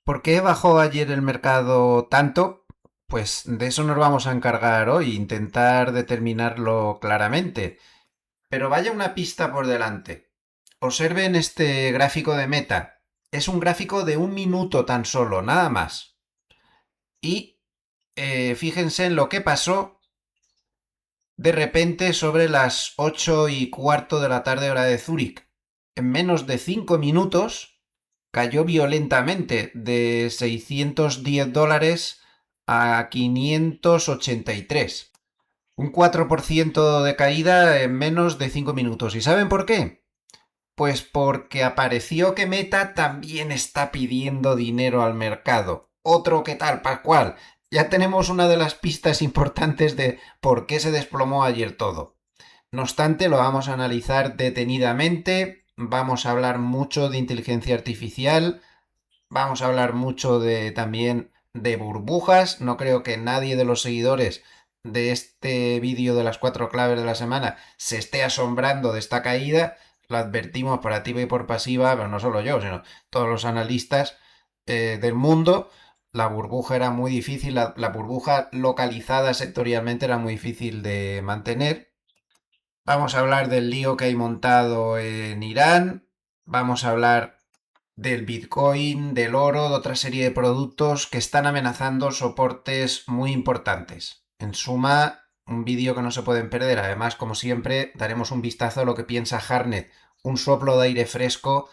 ¿Por qué bajó ayer el mercado tanto? Pues de eso nos vamos a encargar hoy, intentar determinarlo claramente. Pero vaya una pista por delante. Observen este gráfico de Meta. Es un gráfico de 1 minuto tan solo, nada más. Y fíjense en lo que pasó de repente sobre las 8:15 de la tarde hora de Zúrich. En menos de 5 minutos cayó violentamente de $610 a 583. Un 4% de caída en menos de 5 minutos. ¿Y saben por qué? Pues porque apareció que Meta también está pidiendo dinero al mercado. Otro que tal, Pascual. Ya tenemos una de las pistas importantes de por qué se desplomó ayer todo. No obstante, lo vamos a analizar detenidamente. Vamos a hablar mucho de inteligencia artificial. Vamos a hablar mucho de también de burbujas. No creo que nadie de los seguidores de este vídeo de las 4 claves de la semana se esté asombrando de esta caída. Lo advertimos por activa y por pasiva, pero no solo yo, sino todos los analistas del mundo. La burbuja era muy difícil, la burbuja localizada sectorialmente era muy difícil de mantener. Vamos a hablar del lío que hay montado en Irán. Vamos a hablar del Bitcoin, del oro, de otra serie de productos que están amenazando soportes muy importantes. En suma, un vídeo que no se pueden perder. Además, como siempre, daremos un vistazo a lo que piensa Harnett, un soplo de aire fresco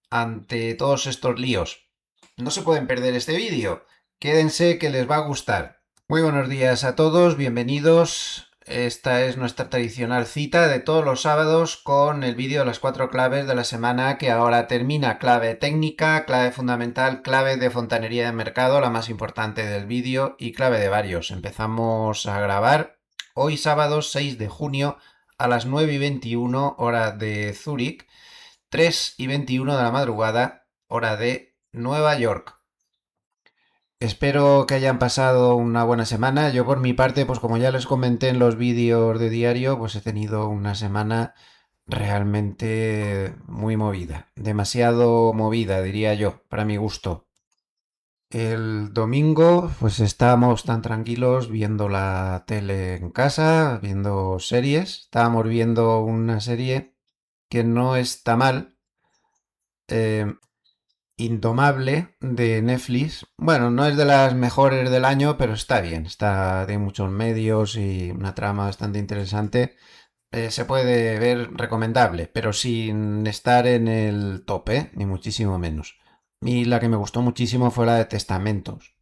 ante todos estos líos. No se pueden perder este vídeo. Quédense que les va a gustar. Muy buenos días a todos, bienvenidos. Esta es nuestra tradicional cita de todos los sábados con el vídeo de las 4 claves de la semana que ahora termina. Clave técnica, clave fundamental, clave de fontanería de mercado, la más importante del vídeo y clave de varios. Empezamos a grabar hoy sábado 6 de junio a las 9:21 hora de Zúrich, 3:21 de la madrugada hora de Nueva York. Espero que hayan pasado una buena semana. Yo por mi parte, pues como ya les comenté en los vídeos de diario, pues he tenido una semana realmente muy movida. Demasiado movida, diría yo, para mi gusto. El domingo, pues estábamos tan tranquilos viendo la tele en casa, viendo series. Estábamos viendo una serie que no está mal. eh, Indomable de Netflix. Bueno, no es de las mejores del año, pero está bien. Está de muchos medios y una trama bastante interesante. Se puede ver recomendable, pero sin estar en el tope, ni muchísimo menos. Y la que me gustó muchísimo fue la de Testamentos,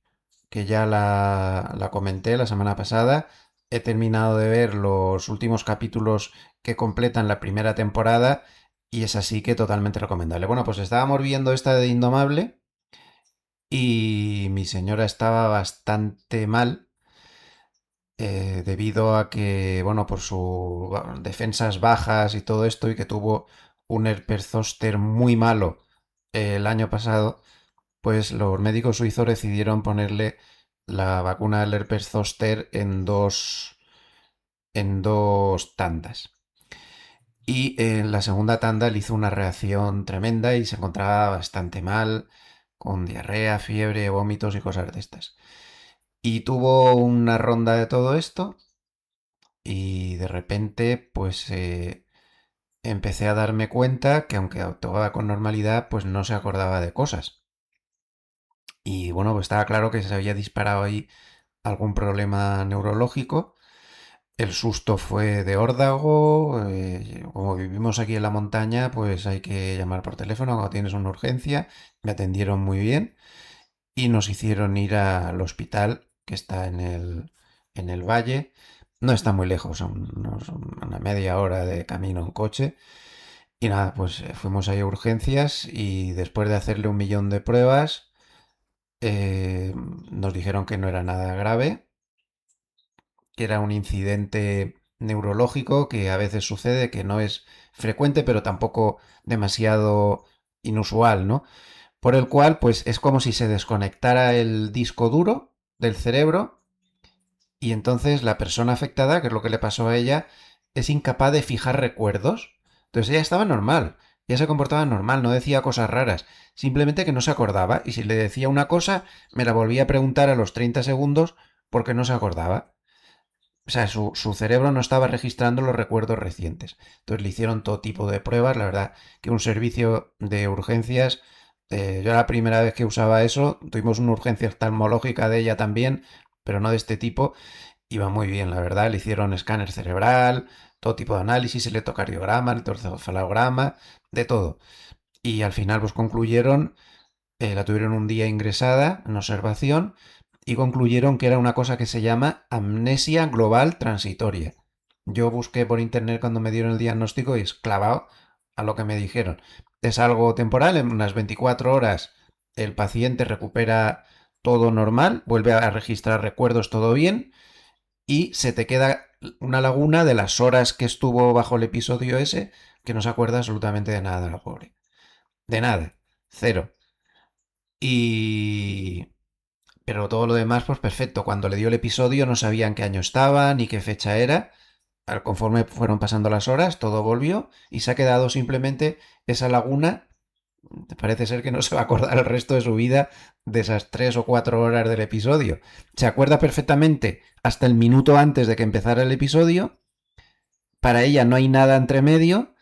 que ya la comenté la semana pasada. He terminado de ver los últimos capítulos que completan la primera temporada y es así que totalmente recomendable. Bueno, pues estábamos viendo esta de Indomable y mi señora estaba bastante mal debido a que, bueno, por sus defensas bajas y todo esto y que tuvo un herpes zóster muy malo el año pasado, pues los médicos suizos decidieron ponerle la vacuna del herpes zóster en dos tandas. Y en la segunda tanda le hizo una reacción tremenda y se encontraba bastante mal, con diarrea, fiebre, vómitos y cosas de estas. Y tuvo una ronda de todo esto y de repente pues empecé a darme cuenta que aunque actuaba con normalidad pues no se acordaba de cosas. Y bueno, pues estaba claro que se había disparado ahí algún problema neurológico. El susto fue de órdago. Como vivimos aquí en la montaña, pues hay que llamar por teléfono cuando tienes una urgencia. Me atendieron muy bien y nos hicieron ir al hospital que está en el valle. No está muy lejos, son una media hora de camino en coche. Y nada, pues fuimos ahí a urgencias y después de hacerle 1 millón de pruebas, nos dijeron que no era nada grave, que era un incidente neurológico que a veces sucede, que no es frecuente, pero tampoco demasiado inusual, ¿no? Por el cual, pues es como si se desconectara el disco duro del cerebro y entonces la persona afectada, que es lo que le pasó a ella, es incapaz de fijar recuerdos. Entonces ella estaba normal, ya se comportaba normal, no decía cosas raras, simplemente que no se acordaba, y si le decía una cosa, me la volvía a preguntar a los 30 segundos porque no se acordaba. O sea, su cerebro no estaba registrando los recuerdos recientes. Entonces le hicieron todo tipo de pruebas. La verdad que un servicio de urgencias, yo la primera vez que usaba eso, tuvimos una urgencia oftalmológica de ella también, pero no de este tipo. Iba muy bien, la verdad. Le hicieron escáner cerebral, todo tipo de análisis, electrocardiograma, electroencefalograma, de todo. Y al final pues concluyeron, la tuvieron un día ingresada en observación y concluyeron que era una cosa que se llama amnesia global transitoria. Yo busqué por internet cuando me dieron el diagnóstico y es clavado a lo que me dijeron. Es algo temporal, en unas 24 horas el paciente recupera todo normal, vuelve a registrar recuerdos todo bien y se te queda una laguna de las horas que estuvo bajo el episodio ese que no se acuerda absolutamente de nada, la pobre. De nada. Cero. Y... Pero todo lo demás, pues perfecto. Cuando le dio el episodio no sabían qué año estaba ni qué fecha era. Conforme fueron pasando las horas, todo volvió y se ha quedado simplemente esa laguna. Parece ser que no se va a acordar el resto de su vida de esas 3 o 4 horas del episodio. Se acuerda perfectamente hasta el minuto antes de que empezara el episodio. Para ella no hay nada entre medio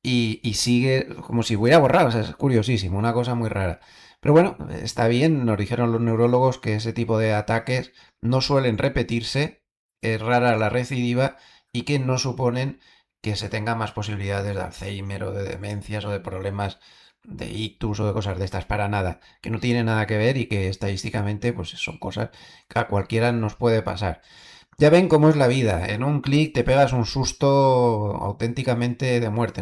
y sigue como si hubiera borrado. O sea, es curiosísimo, una cosa muy rara. Pero bueno, está bien, nos dijeron los neurólogos que ese tipo de ataques no suelen repetirse, es rara la recidiva y que no suponen que se tenga más posibilidades de Alzheimer o de demencias o de problemas de ictus o de cosas de estas, para nada, que no tiene nada que ver y que estadísticamente pues son cosas que a cualquiera nos puede pasar. Ya ven cómo es la vida. En un clic te pegas un susto auténticamente de muerte.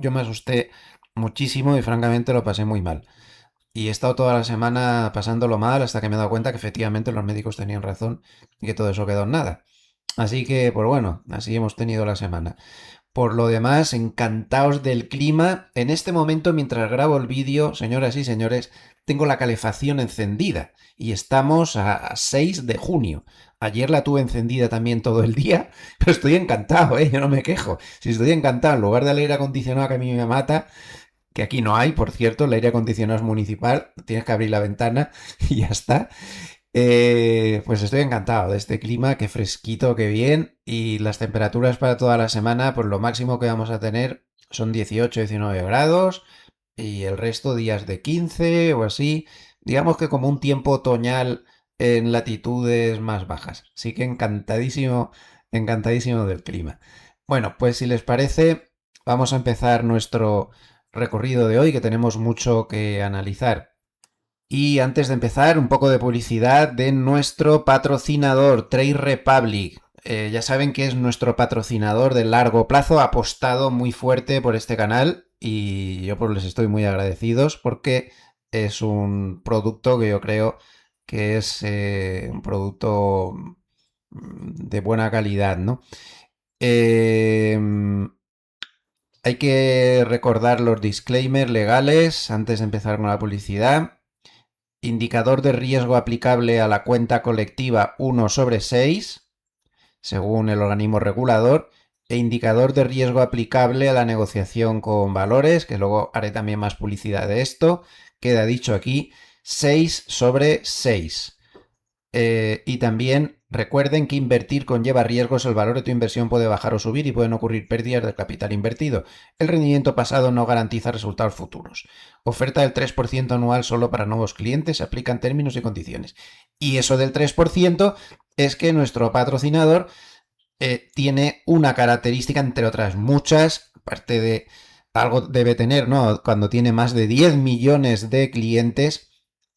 Yo me asusté muchísimo y francamente lo pasé muy mal. Y he estado toda la semana pasándolo mal hasta que me he dado cuenta que efectivamente los médicos tenían razón y que todo eso quedó en nada. Así que, pues bueno, así hemos tenido la semana. Por lo demás, encantaos del clima. En este momento, mientras grabo el vídeo, señoras y señores, tengo la calefacción encendida y estamos a 6 de junio. Ayer la tuve encendida también todo el día, pero estoy encantado, ¿eh? Yo no me quejo. Si estoy encantado, en lugar del aire acondicionado que a mí me mata, que aquí no hay, por cierto, el aire acondicionado es municipal, tienes que abrir la ventana y ya está. Pues estoy encantado de este clima, qué fresquito, qué bien. Y las temperaturas para toda la semana, pues lo máximo que vamos a tener son 18-19 grados y el resto días de 15 o así. Digamos que como un tiempo otoñal en latitudes más bajas. Así que encantadísimo, encantadísimo del clima. Bueno, pues si les parece, vamos a empezar nuestro recorrido de hoy, que tenemos mucho que analizar. Y antes de empezar, un poco de publicidad de nuestro patrocinador, Trade Republic. Ya saben que es nuestro patrocinador de largo plazo, ha apostado muy fuerte por este canal y yo pues les estoy muy agradecidos porque es un producto que yo creo que es un producto de buena calidad, ¿no? Eh, Hay que recordar los disclaimers legales antes de empezar con la publicidad. Indicador de riesgo aplicable a la cuenta colectiva 1/6, según el organismo regulador, e indicador de riesgo aplicable a la negociación con valores, que luego haré también más publicidad de esto. Queda dicho aquí 6/6. Y también recuerden que invertir conlleva riesgos, el valor de tu inversión puede bajar o subir y pueden ocurrir pérdidas del capital invertido. El rendimiento pasado no garantiza resultados futuros. Oferta del 3% anual solo para nuevos clientes, se aplican términos y condiciones. Y eso del 3% es que nuestro patrocinador tiene una característica, entre otras muchas, aparte de algo debe tener, ¿no? Cuando tiene más de 10 millones de clientes.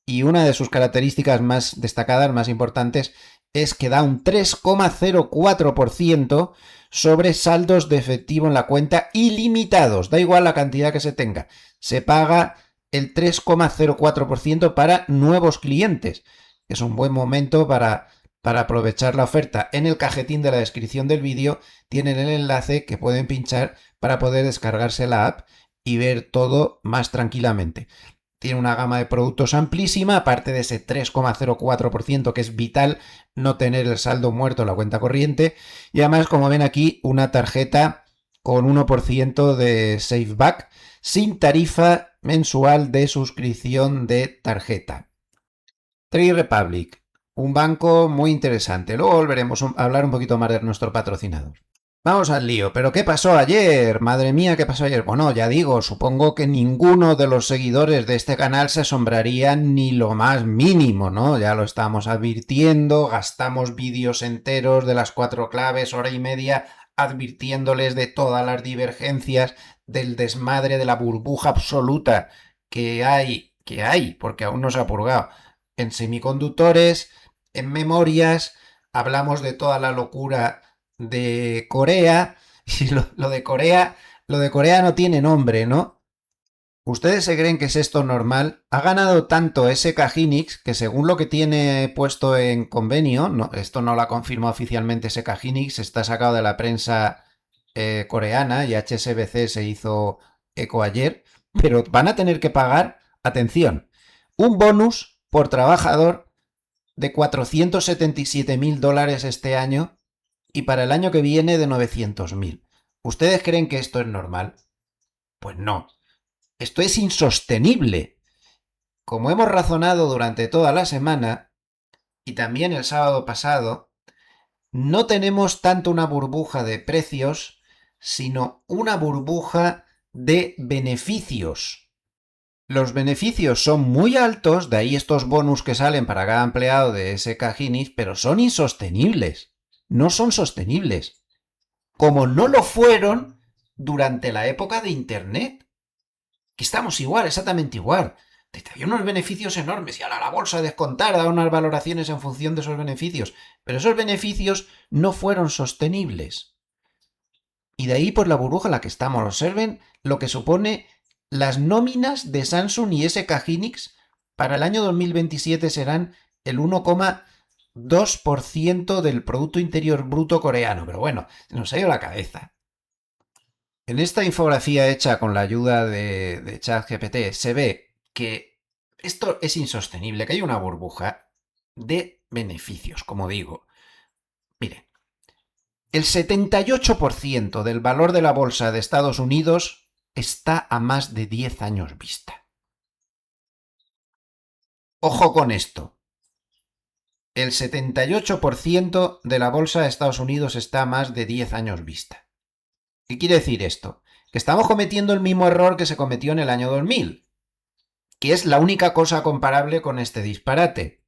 Y una de sus características más destacadas, más importantes, es que da un 3,04% sobre saldos de efectivo en la cuenta ilimitados. Da igual la cantidad que se tenga. Se paga el 3,04% para nuevos clientes. Es un buen momento para aprovechar la oferta. En el cajetín de la descripción del vídeo tienen el enlace que pueden pinchar para poder descargarse la app y ver todo más tranquilamente. Tiene una gama de productos amplísima, aparte de ese 3,04% que es vital no tener el saldo muerto en la cuenta corriente. Y además, como ven aquí, una tarjeta con 1% de SafeBack. sin tarifa mensual de suscripción de tarjeta. Trade Republic, un banco muy interesante. Luego volveremos a hablar un poquito más de nuestro patrocinador. Vamos al lío. ¿Pero qué pasó ayer? Madre mía, ¿qué pasó ayer? Bueno, ya digo, supongo que ninguno de los seguidores de este canal se asombraría ni lo más mínimo, ¿no? Ya lo estamos advirtiendo, gastamos vídeos enteros de las 4 claves, hora y media, advirtiéndoles de todas las divergencias, del desmadre, de la burbuja absoluta que hay, porque aún no se ha purgado, en semiconductores, en memorias, hablamos de toda la locura de Corea, y lo de Corea no tiene nombre, ¿no? ¿Ustedes se creen que es esto normal? Ha ganado tanto SK Hynix que según lo que tiene puesto en convenio, no, esto no lo ha confirmado oficialmente SK Hynix, está sacado de la prensa coreana y HSBC se hizo eco ayer, pero van a tener que pagar, atención, un bonus por trabajador de $477.000 este año y para el año que viene de 900.000. ¿Ustedes creen que esto es normal? Pues no. Esto es insostenible. Como hemos razonado durante toda la semana y también el sábado pasado, no tenemos tanto una burbuja de precios, sino una burbuja de beneficios. Los beneficios son muy altos, de ahí estos bonus que salen para cada empleado de SK Hynix, pero son insostenibles. No son sostenibles. Como no lo fueron durante la época de Internet. Que estamos igual, exactamente igual. Había unos beneficios enormes y ahora la bolsa descontar, da unas valoraciones en función de esos beneficios. Pero esos beneficios no fueron sostenibles. Y de ahí pues la burbuja en la que estamos. Observen lo que supone las nóminas de Samsung y SK Hynix para el año 2027 serán el 1,2% del Producto Interior Bruto coreano. Pero bueno, nos ha ido la cabeza. En esta infografía hecha con la ayuda de ChatGPT se ve que esto es insostenible, que hay una burbuja de beneficios, como digo. Mire, el 78% del valor de la bolsa de Estados Unidos está a más de 10 años vista. Ojo con esto. El 78% de la bolsa de Estados Unidos está a más de 10 años vista. ¿Qué quiere decir esto? Que estamos cometiendo el mismo error que se cometió en el año 2000, que es la única cosa comparable con este disparate.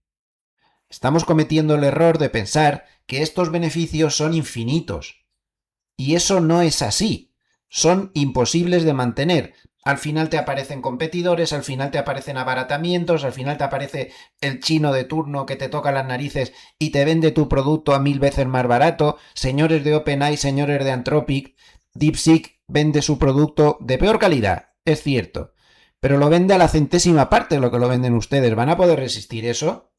Estamos cometiendo el error de pensar que estos beneficios son infinitos. Y eso no es así. Son imposibles de mantener. Al final te aparecen competidores, al final te aparecen abaratamientos, al final te aparece el chino de turno que te toca las narices y te vende tu producto a 1000 veces más barato. Señores de OpenAI, señores de Anthropic, DeepSeek vende su producto de peor calidad, es cierto, pero lo vende a la centésima parte de lo que lo venden ustedes. ¿Van a poder resistir eso?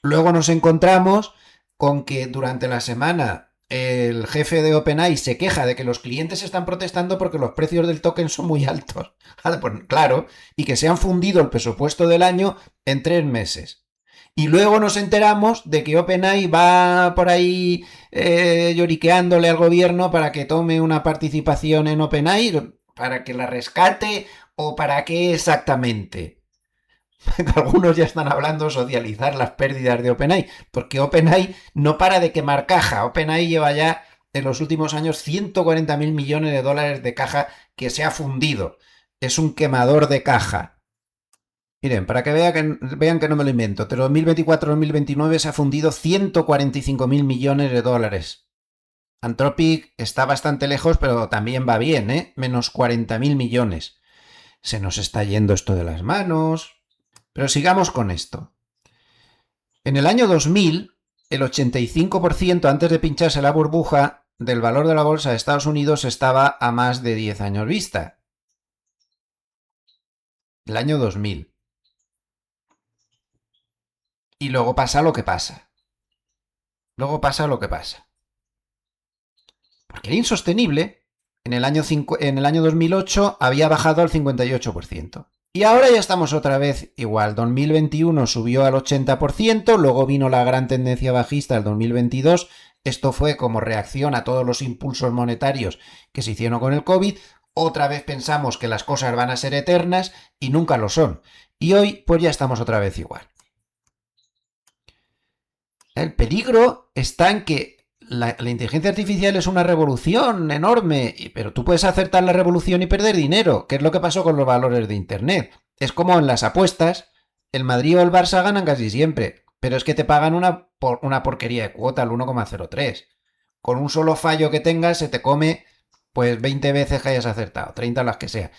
Luego nos encontramos con que durante la semana el jefe de OpenAI se queja de que los clientes están protestando porque los precios del token son muy altos. Pues claro, y que se han fundido el presupuesto del año en 3 meses. Y luego nos enteramos de que OpenAI va por ahí lloriqueándole al gobierno para que tome una participación en OpenAI, para que la rescate o para qué exactamente. Algunos ya están hablando de socializar las pérdidas de OpenAI, porque OpenAI no para de quemar caja. OpenAI lleva ya en los últimos años 140.000 millones de dólares de caja que se ha fundido. Es un quemador de caja. Miren, para que vean que no me lo invento, de 2024 a 2029 se ha fundido 145.000 millones de dólares. Anthropic está bastante lejos, pero también va bien, ¿eh? Menos 40.000 millones. Se nos está yendo esto de las manos. Pero sigamos con esto. En el año 2000, el 85% antes de pincharse la burbuja del valor de la bolsa de Estados Unidos estaba a más de 10 años vista. El año 2000. Y luego pasa lo que pasa. Porque era insostenible. En el año 2008 había bajado al 58%. Y ahora ya estamos otra vez igual. 2021 subió al 80%, luego vino la gran tendencia bajista del 2022. Esto fue como reacción a todos los impulsos monetarios que se hicieron con el COVID. otra vez pensamos que las cosas van a ser eternas y nunca lo son. Y hoy pues ya estamos otra vez igual. El peligro está en que la inteligencia artificial es una revolución enorme, pero tú puedes acertar la revolución y perder dinero, que es lo que pasó con los valores de Internet. Es como en las apuestas, el Madrid o el Barça ganan casi siempre, pero es que te pagan una porquería de cuota, el 1,03. Con un solo fallo que tengas se te come pues 20 veces que hayas acertado, 30 las que sea.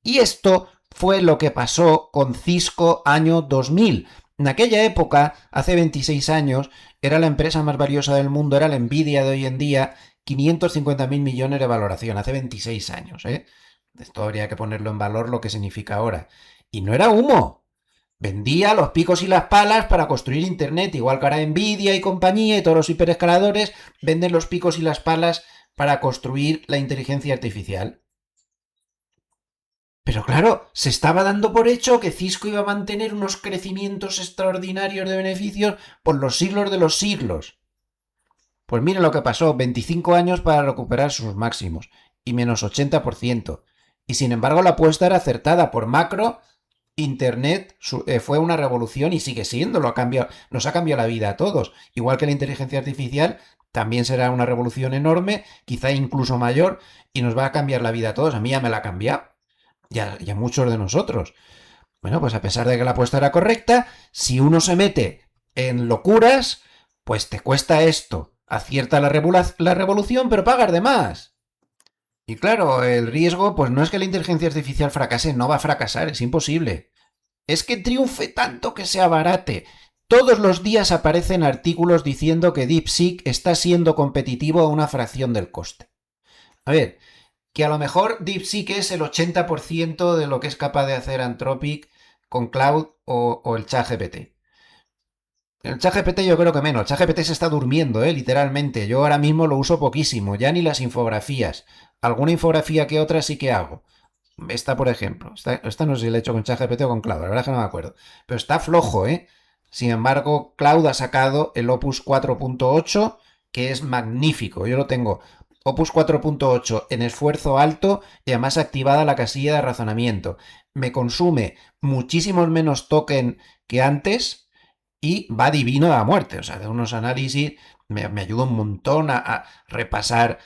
Y esto fue lo que pasó con Cisco año 2000. En aquella época, hace 26 años, era la empresa más valiosa del mundo, era la Nvidia de hoy en día, 550.000 millones de valoración, hace 26 años, ¿eh? Esto habría que ponerlo en valor lo que significa ahora. Y no era humo. Vendía los picos y las palas para construir Internet, igual que ahora Nvidia y compañía y todos los hiperescaladores venden los picos y las palas para construir la inteligencia artificial. Pero claro, se estaba dando por hecho que Cisco iba a mantener unos crecimientos extraordinarios de beneficios por los siglos de los siglos. Pues miren lo que pasó, 25 años para recuperar sus máximos y menos 80%. Y sin embargo la apuesta era acertada por macro. Internet fue una revolución y sigue siendo, nos ha cambiado la vida a todos. Igual que la inteligencia artificial también será una revolución enorme, quizá incluso mayor, y nos va a cambiar la vida a todos. A mí ya me la ha cambiado, y a muchos de nosotros. Bueno, pues a pesar de que la apuesta era correcta, si uno se mete en locuras, pues te cuesta esto. Acierta la revolución, pero pagas de más. Y claro, el riesgo, pues no es que la inteligencia artificial fracase, no va a fracasar, es imposible. Es que triunfe tanto que se abarate. Todos los días aparecen artículos diciendo que DeepSeek está siendo competitivo a una fracción del coste. A ver, que a lo mejor DeepSeek es el 80% de lo que es capaz de hacer Anthropic con Cloud o el ChatGPT. El ChatGPT yo creo que menos. El ChatGPT se está durmiendo, literalmente. Yo ahora mismo lo uso poquísimo, ya ni las infografías. Alguna infografía que otra sí que hago. Esta, por ejemplo. Esta no sé si la he hecho con ChatGPT o con Cloud, la verdad es que no me acuerdo. Pero está flojo, ¿eh? Sin embargo, Cloud ha sacado el Opus 4.8, que es magnífico. Yo lo tengo Opus 4.8 en esfuerzo alto y además activada la casilla de razonamiento. Me consume muchísimos menos token que antes y va divino a muerte. O sea, de unos análisis me ayuda un montón a repasar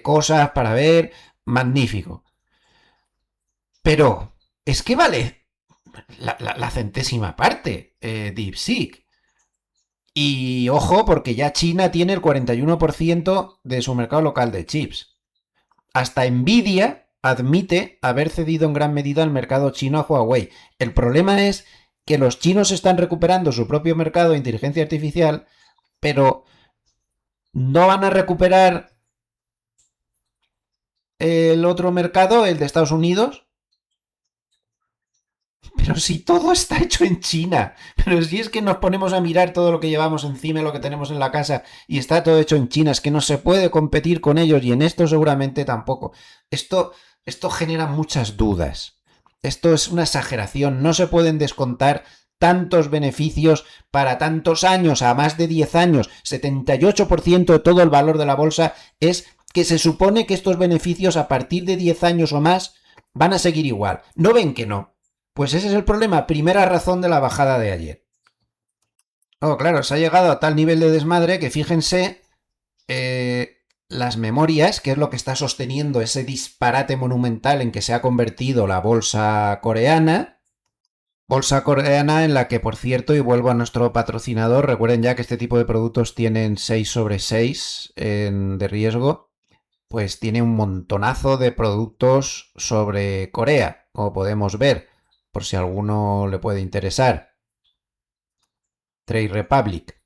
cosas para ver. Magnífico. Pero es que vale la centésima parte DeepSeek. Y ojo, porque ya China tiene el 41% de su mercado local de chips. Hasta Nvidia admite haber cedido en gran medida al mercado chino a Huawei. El problema es que los chinos están recuperando su propio mercado de inteligencia artificial, pero no van a recuperar el otro mercado, el de Estados Unidos. Pero si todo está hecho en China, pero si es que nos ponemos a mirar todo lo que llevamos encima, lo que tenemos en la casa y está todo hecho en China, es que no se puede competir con ellos y en esto seguramente tampoco. Esto genera muchas dudas. Esto es una exageración, no se pueden descontar tantos beneficios para tantos años, a más de 10 años. 78% de todo el valor de la bolsa es que se supone que estos beneficios a partir de 10 años o más van a seguir igual. ¿No ven que no? Pues ese es el problema, primera razón de la bajada de ayer. Oh, claro, se ha llegado a tal nivel de desmadre que fíjense las memorias, que es lo que está sosteniendo ese disparate monumental en que se ha convertido la bolsa coreana. Bolsa coreana en la que, por cierto, y vuelvo a nuestro patrocinador, recuerden ya que este tipo de productos tienen 6 sobre 6 de riesgo, pues tiene un montonazo de productos sobre Corea, como podemos ver, por si a alguno le puede interesar. Trade Republic.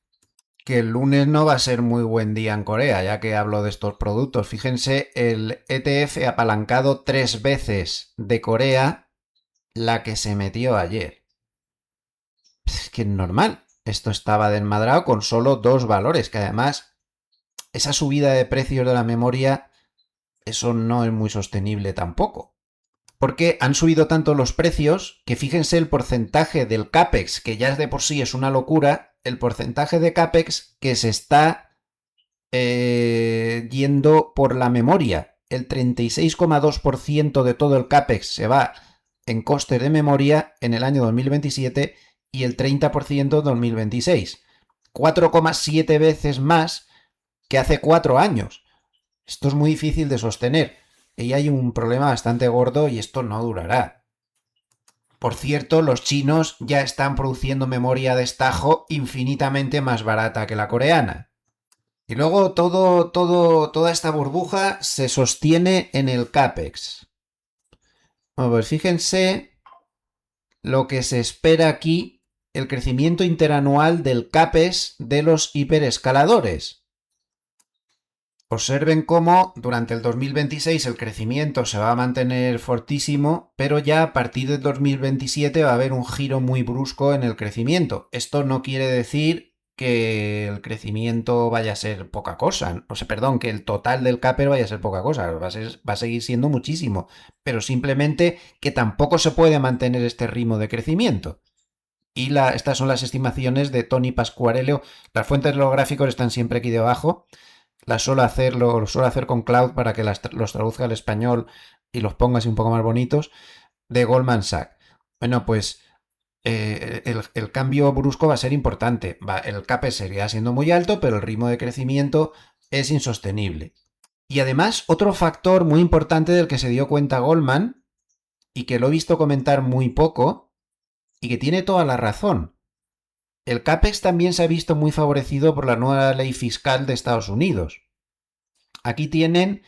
Que el lunes no va a ser muy buen día en Corea, ya que hablo de estos productos. Fíjense, el ETF apalancado 3 veces de Corea, la que se metió ayer. Es que es normal. Esto estaba desmadrado con solo 2 valores, que además esa subida de precios de la memoria, eso no es muy sostenible tampoco. Porque han subido tanto los precios que fíjense el porcentaje del CAPEX, que ya de por sí es una locura, el porcentaje de CAPEX que se está yendo por la memoria. el 36,2% de todo el CAPEX se va en costes de memoria en el año 2027 y el 30% en 2026. 4,7 veces más que hace 4 años. Esto es muy difícil de sostener. Y hay un problema bastante gordo y esto no durará. Por cierto, los chinos ya están produciendo memoria de destajo infinitamente más barata que la coreana. Y luego toda esta burbuja se sostiene en el CAPEX. Bueno, pues fíjense lo que se espera aquí, el crecimiento interanual del CAPEX de los hiperescaladores. Observen cómo durante el 2026 el crecimiento se va a mantener fortísimo, pero ya a partir del 2027 va a haber un giro muy brusco en el crecimiento. Esto no quiere decir que el crecimiento vaya a ser poca cosa, o sea, perdón, que el total del CAPER vaya a ser poca cosa, va a seguir siendo muchísimo, pero simplemente que tampoco se puede mantener este ritmo de crecimiento. Y estas son las estimaciones de Tony Pasquarello. Las fuentes de los gráficos están siempre aquí debajo. Lo suelo hacer con Cloud para que los traduzca al español y los ponga así un poco más bonitos, de Goldman Sachs. Bueno, pues el cambio brusco va a ser importante. El CAPEX seguirá siendo muy alto, pero el ritmo de crecimiento es insostenible. Y además, otro factor muy importante del que se dio cuenta Goldman, y que lo he visto comentar muy poco, y que tiene toda la razón. El CAPEX también se ha visto muy favorecido por la nueva ley fiscal de Estados Unidos. Aquí tienen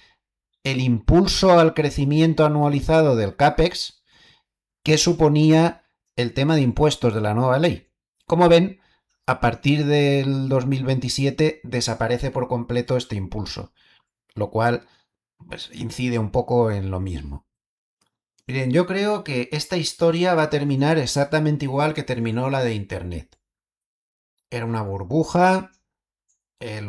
el impulso al crecimiento anualizado del CAPEX que suponía el tema de impuestos de la nueva ley. Como ven, a partir del 2027 desaparece por completo este impulso, lo cual pues, incide un poco en lo mismo. Miren, yo creo que esta historia va a terminar exactamente igual que terminó la de Internet. Era una burbuja,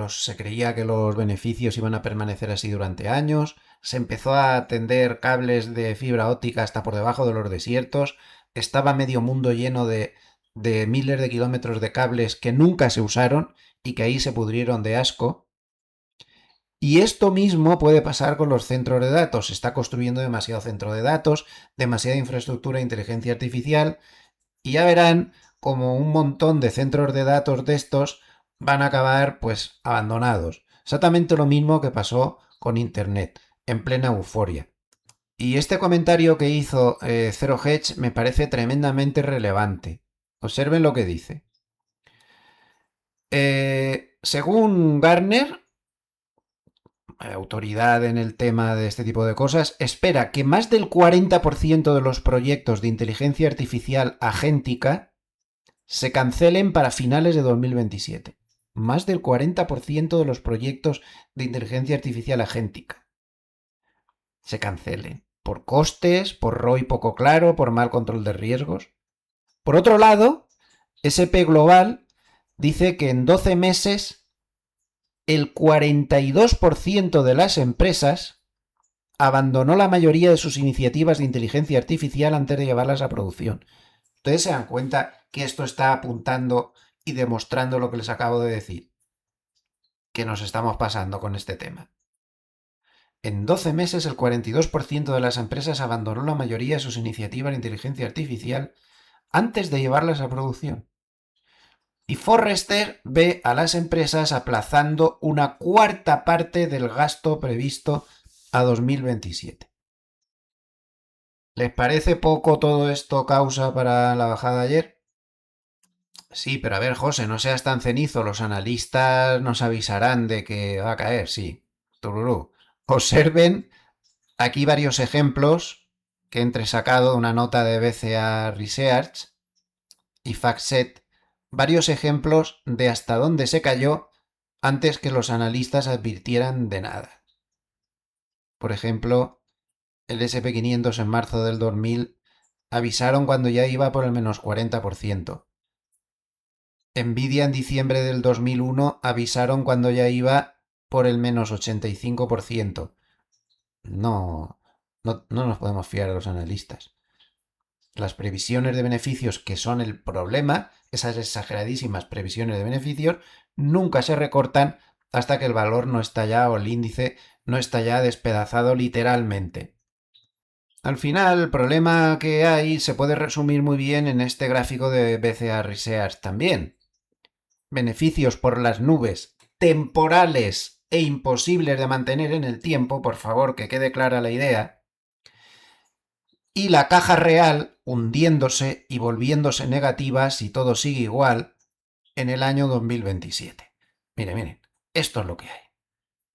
se creía que los beneficios iban a permanecer así durante años, se empezó a tender cables de fibra óptica hasta por debajo de los desiertos, estaba medio mundo lleno de miles de kilómetros de cables que nunca se usaron y que ahí se pudrieron de asco. Y esto mismo puede pasar con los centros de datos. Se está construyendo demasiado centro de datos, demasiada infraestructura de inteligencia artificial, y ya verán como un montón de centros de datos de estos van a acabar pues abandonados. Exactamente lo mismo que pasó con Internet, en plena euforia. Y este comentario que hizo Zero Hedge me parece tremendamente relevante. Observen lo que dice. Según Gartner, autoridad en el tema de este tipo de cosas, espera que más del 40% de los proyectos de inteligencia artificial agéntica se cancelen para finales de 2027. Más del 40% de los proyectos de inteligencia artificial agéntica se cancelen. Por costes, por ROI poco claro, por mal control de riesgos. Por otro lado, SP Global dice que en 12 meses el 42% de las empresas abandonó la mayoría de sus iniciativas de inteligencia artificial antes de llevarlas a producción. Ustedes se dan cuenta que esto está apuntando y demostrando lo que les acabo de decir, que nos estamos pasando con este tema. En 12 meses el 42% de las empresas abandonó la mayoría de sus iniciativas de inteligencia artificial antes de llevarlas a producción. Y Forrester ve a las empresas aplazando una cuarta parte del gasto previsto a 2027. ¿Les parece poco todo esto causa para la bajada ayer? Sí, pero a ver, José, no seas tan cenizo. Los analistas nos avisarán de que va a caer, sí. Tururú. Observen aquí varios ejemplos que he entresacado de una nota de BCA Research y FactSet. Varios ejemplos de hasta dónde se cayó antes que los analistas advirtieran de nada. Por ejemplo, el SP500 en marzo del 2000 avisaron cuando ya iba por el menos 40%. Nvidia en diciembre del 2001 avisaron cuando ya iba por el menos 85%. No nos podemos fiar a los analistas. Las previsiones de beneficios, que son el problema, esas exageradísimas previsiones de beneficios, nunca se recortan hasta que el valor no está ya o el índice no está ya despedazado literalmente. Al final, el problema que hay se puede resumir muy bien en este gráfico de BCA Research también. Beneficios por las nubes temporales e imposibles de mantener en el tiempo, por favor, que quede clara la idea. Y la caja real hundiéndose y volviéndose negativa si todo sigue igual en el año 2027. Miren, esto es lo que hay.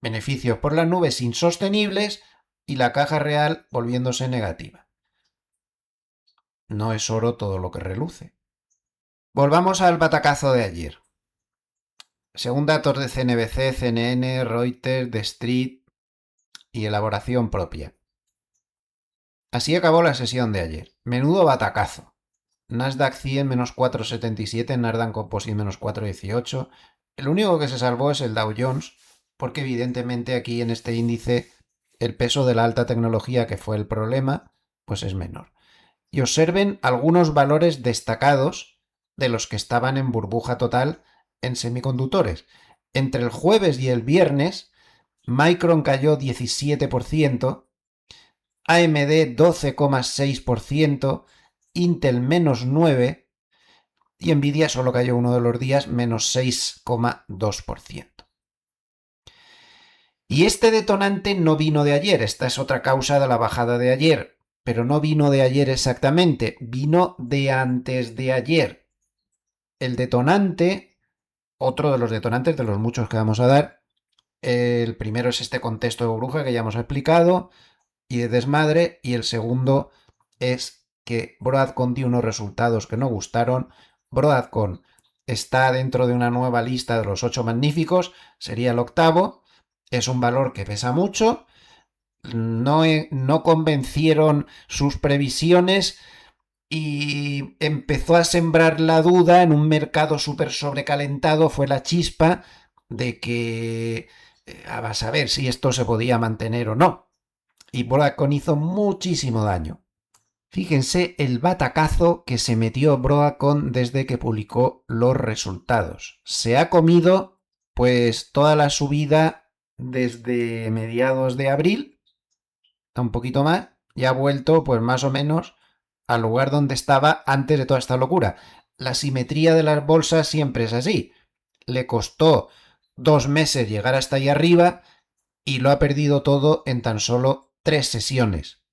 Beneficios por las nubes insostenibles y la caja real volviéndose negativa. No es oro todo lo que reluce. Volvamos al batacazo de ayer. Según datos de CNBC, CNN, Reuters, The Street y elaboración propia. Así acabó la sesión de ayer. Menudo batacazo. Nasdaq 100 menos 4,77, Nasdaq Composite menos 4,18. El único que se salvó es el Dow Jones, porque evidentemente aquí en este índice el peso de la alta tecnología, que fue el problema, pues es menor. Y observen algunos valores destacados de los que estaban en burbuja total en semiconductores. Entre el jueves y el viernes, Micron cayó 17%, AMD 12,6%, Intel menos 9% y Nvidia solo cayó uno de los días menos 6,2%. Y este detonante no vino de ayer, esta es otra causa de la bajada de ayer, pero no vino de ayer exactamente, vino de antes de ayer. El detonante, otro de los detonantes de los muchos que vamos a dar, el primero es este contexto de burbuja que ya hemos explicado y de desmadre, y el segundo es que Broadcom dio unos resultados que no gustaron. Broadcom está dentro de una nueva lista de los 8 magníficos, sería el octavo, es un valor que pesa mucho, no convencieron sus previsiones y empezó a sembrar la duda en un mercado súper sobrecalentado, fue la chispa de que a saber si esto se podía mantener o no. Y Broadcom hizo muchísimo daño. Fíjense el batacazo que se metió Broadcom desde que publicó los resultados. Se ha comido pues toda la subida desde mediados de abril, un poquito más, y ha vuelto pues más o menos al lugar donde estaba antes de toda esta locura. La simetría de las bolsas siempre es así. Le costó 2 meses llegar hasta ahí arriba y lo ha perdido todo en tan solo 3 sesiones.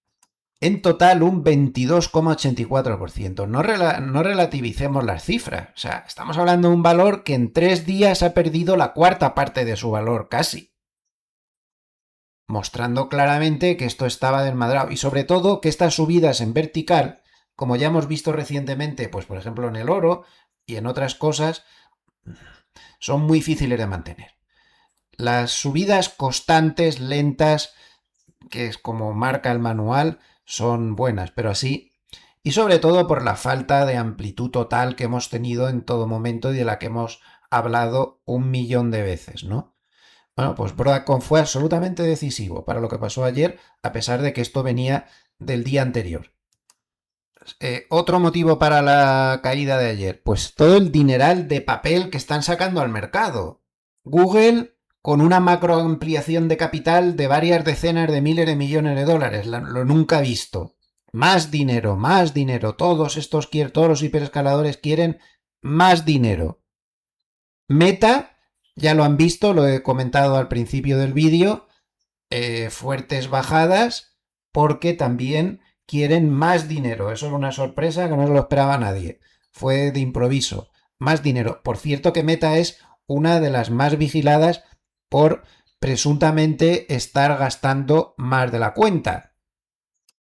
En total un 22,84%. No relativicemos las cifras. O sea, estamos hablando de un valor que en 3 días ha perdido la cuarta parte de su valor casi. Mostrando claramente que esto estaba desmadrado. Y sobre todo que estas subidas en vertical, como ya hemos visto recientemente, pues por ejemplo en el oro y en otras cosas, son muy difíciles de mantener. Las subidas constantes, lentas, que es como marca el manual, son buenas, pero así, y sobre todo por la falta de amplitud total que hemos tenido en todo momento y de la que hemos hablado 1.000.000 de veces, ¿no? Bueno, pues Broadcom fue absolutamente decisivo para lo que pasó ayer, a pesar de que esto venía del día anterior. Otro motivo para la caída de ayer, pues todo el dineral de papel que están sacando al mercado. Google con una macroampliación de capital de varias decenas de miles de millones de dólares, lo nunca visto. Más dinero, todos los hiperescaladores quieren más dinero. Meta, ya lo han visto, lo he comentado al principio del vídeo, fuertes bajadas porque también quieren más dinero. Eso es una sorpresa que no se lo esperaba nadie. Fue de improviso. Más dinero. Por cierto que Meta es una de las más vigiladas por presuntamente estar gastando más de la cuenta.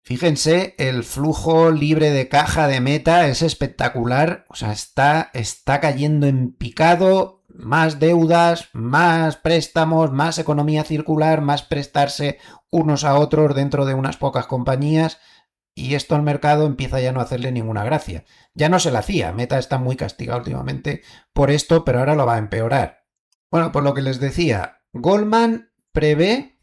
Fíjense, el flujo libre de caja de Meta es espectacular. O sea, está cayendo en picado. Más deudas, más préstamos, más economía circular, más prestarse unos a otros dentro de unas pocas compañías. Y esto al mercado empieza ya no a hacerle ninguna gracia. Ya no se la hacía. Meta está muy castigado últimamente por esto, pero ahora lo va a empeorar. Bueno, por lo que les decía, Goldman prevé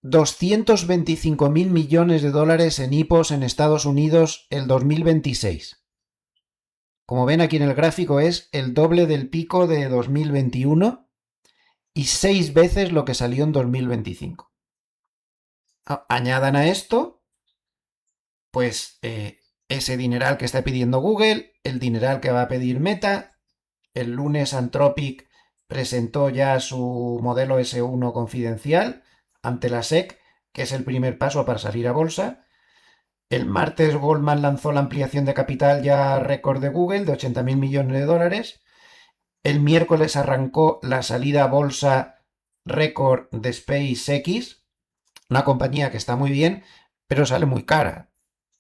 225.000 millones de dólares en hipos en Estados Unidos el 2026. Como ven aquí en el gráfico es el doble del pico de 2021 y 6 veces lo que salió en 2025. Añadan a esto, pues, ese dineral que está pidiendo Google, el dineral que va a pedir Meta. El lunes Anthropic presentó ya su modelo S1 confidencial ante la SEC, que es el primer paso para salir a bolsa. El martes Goldman lanzó la ampliación de capital ya récord de Google de 80.000 millones de dólares. El miércoles arrancó la salida a bolsa récord de SpaceX, una compañía que está muy bien, pero sale muy cara.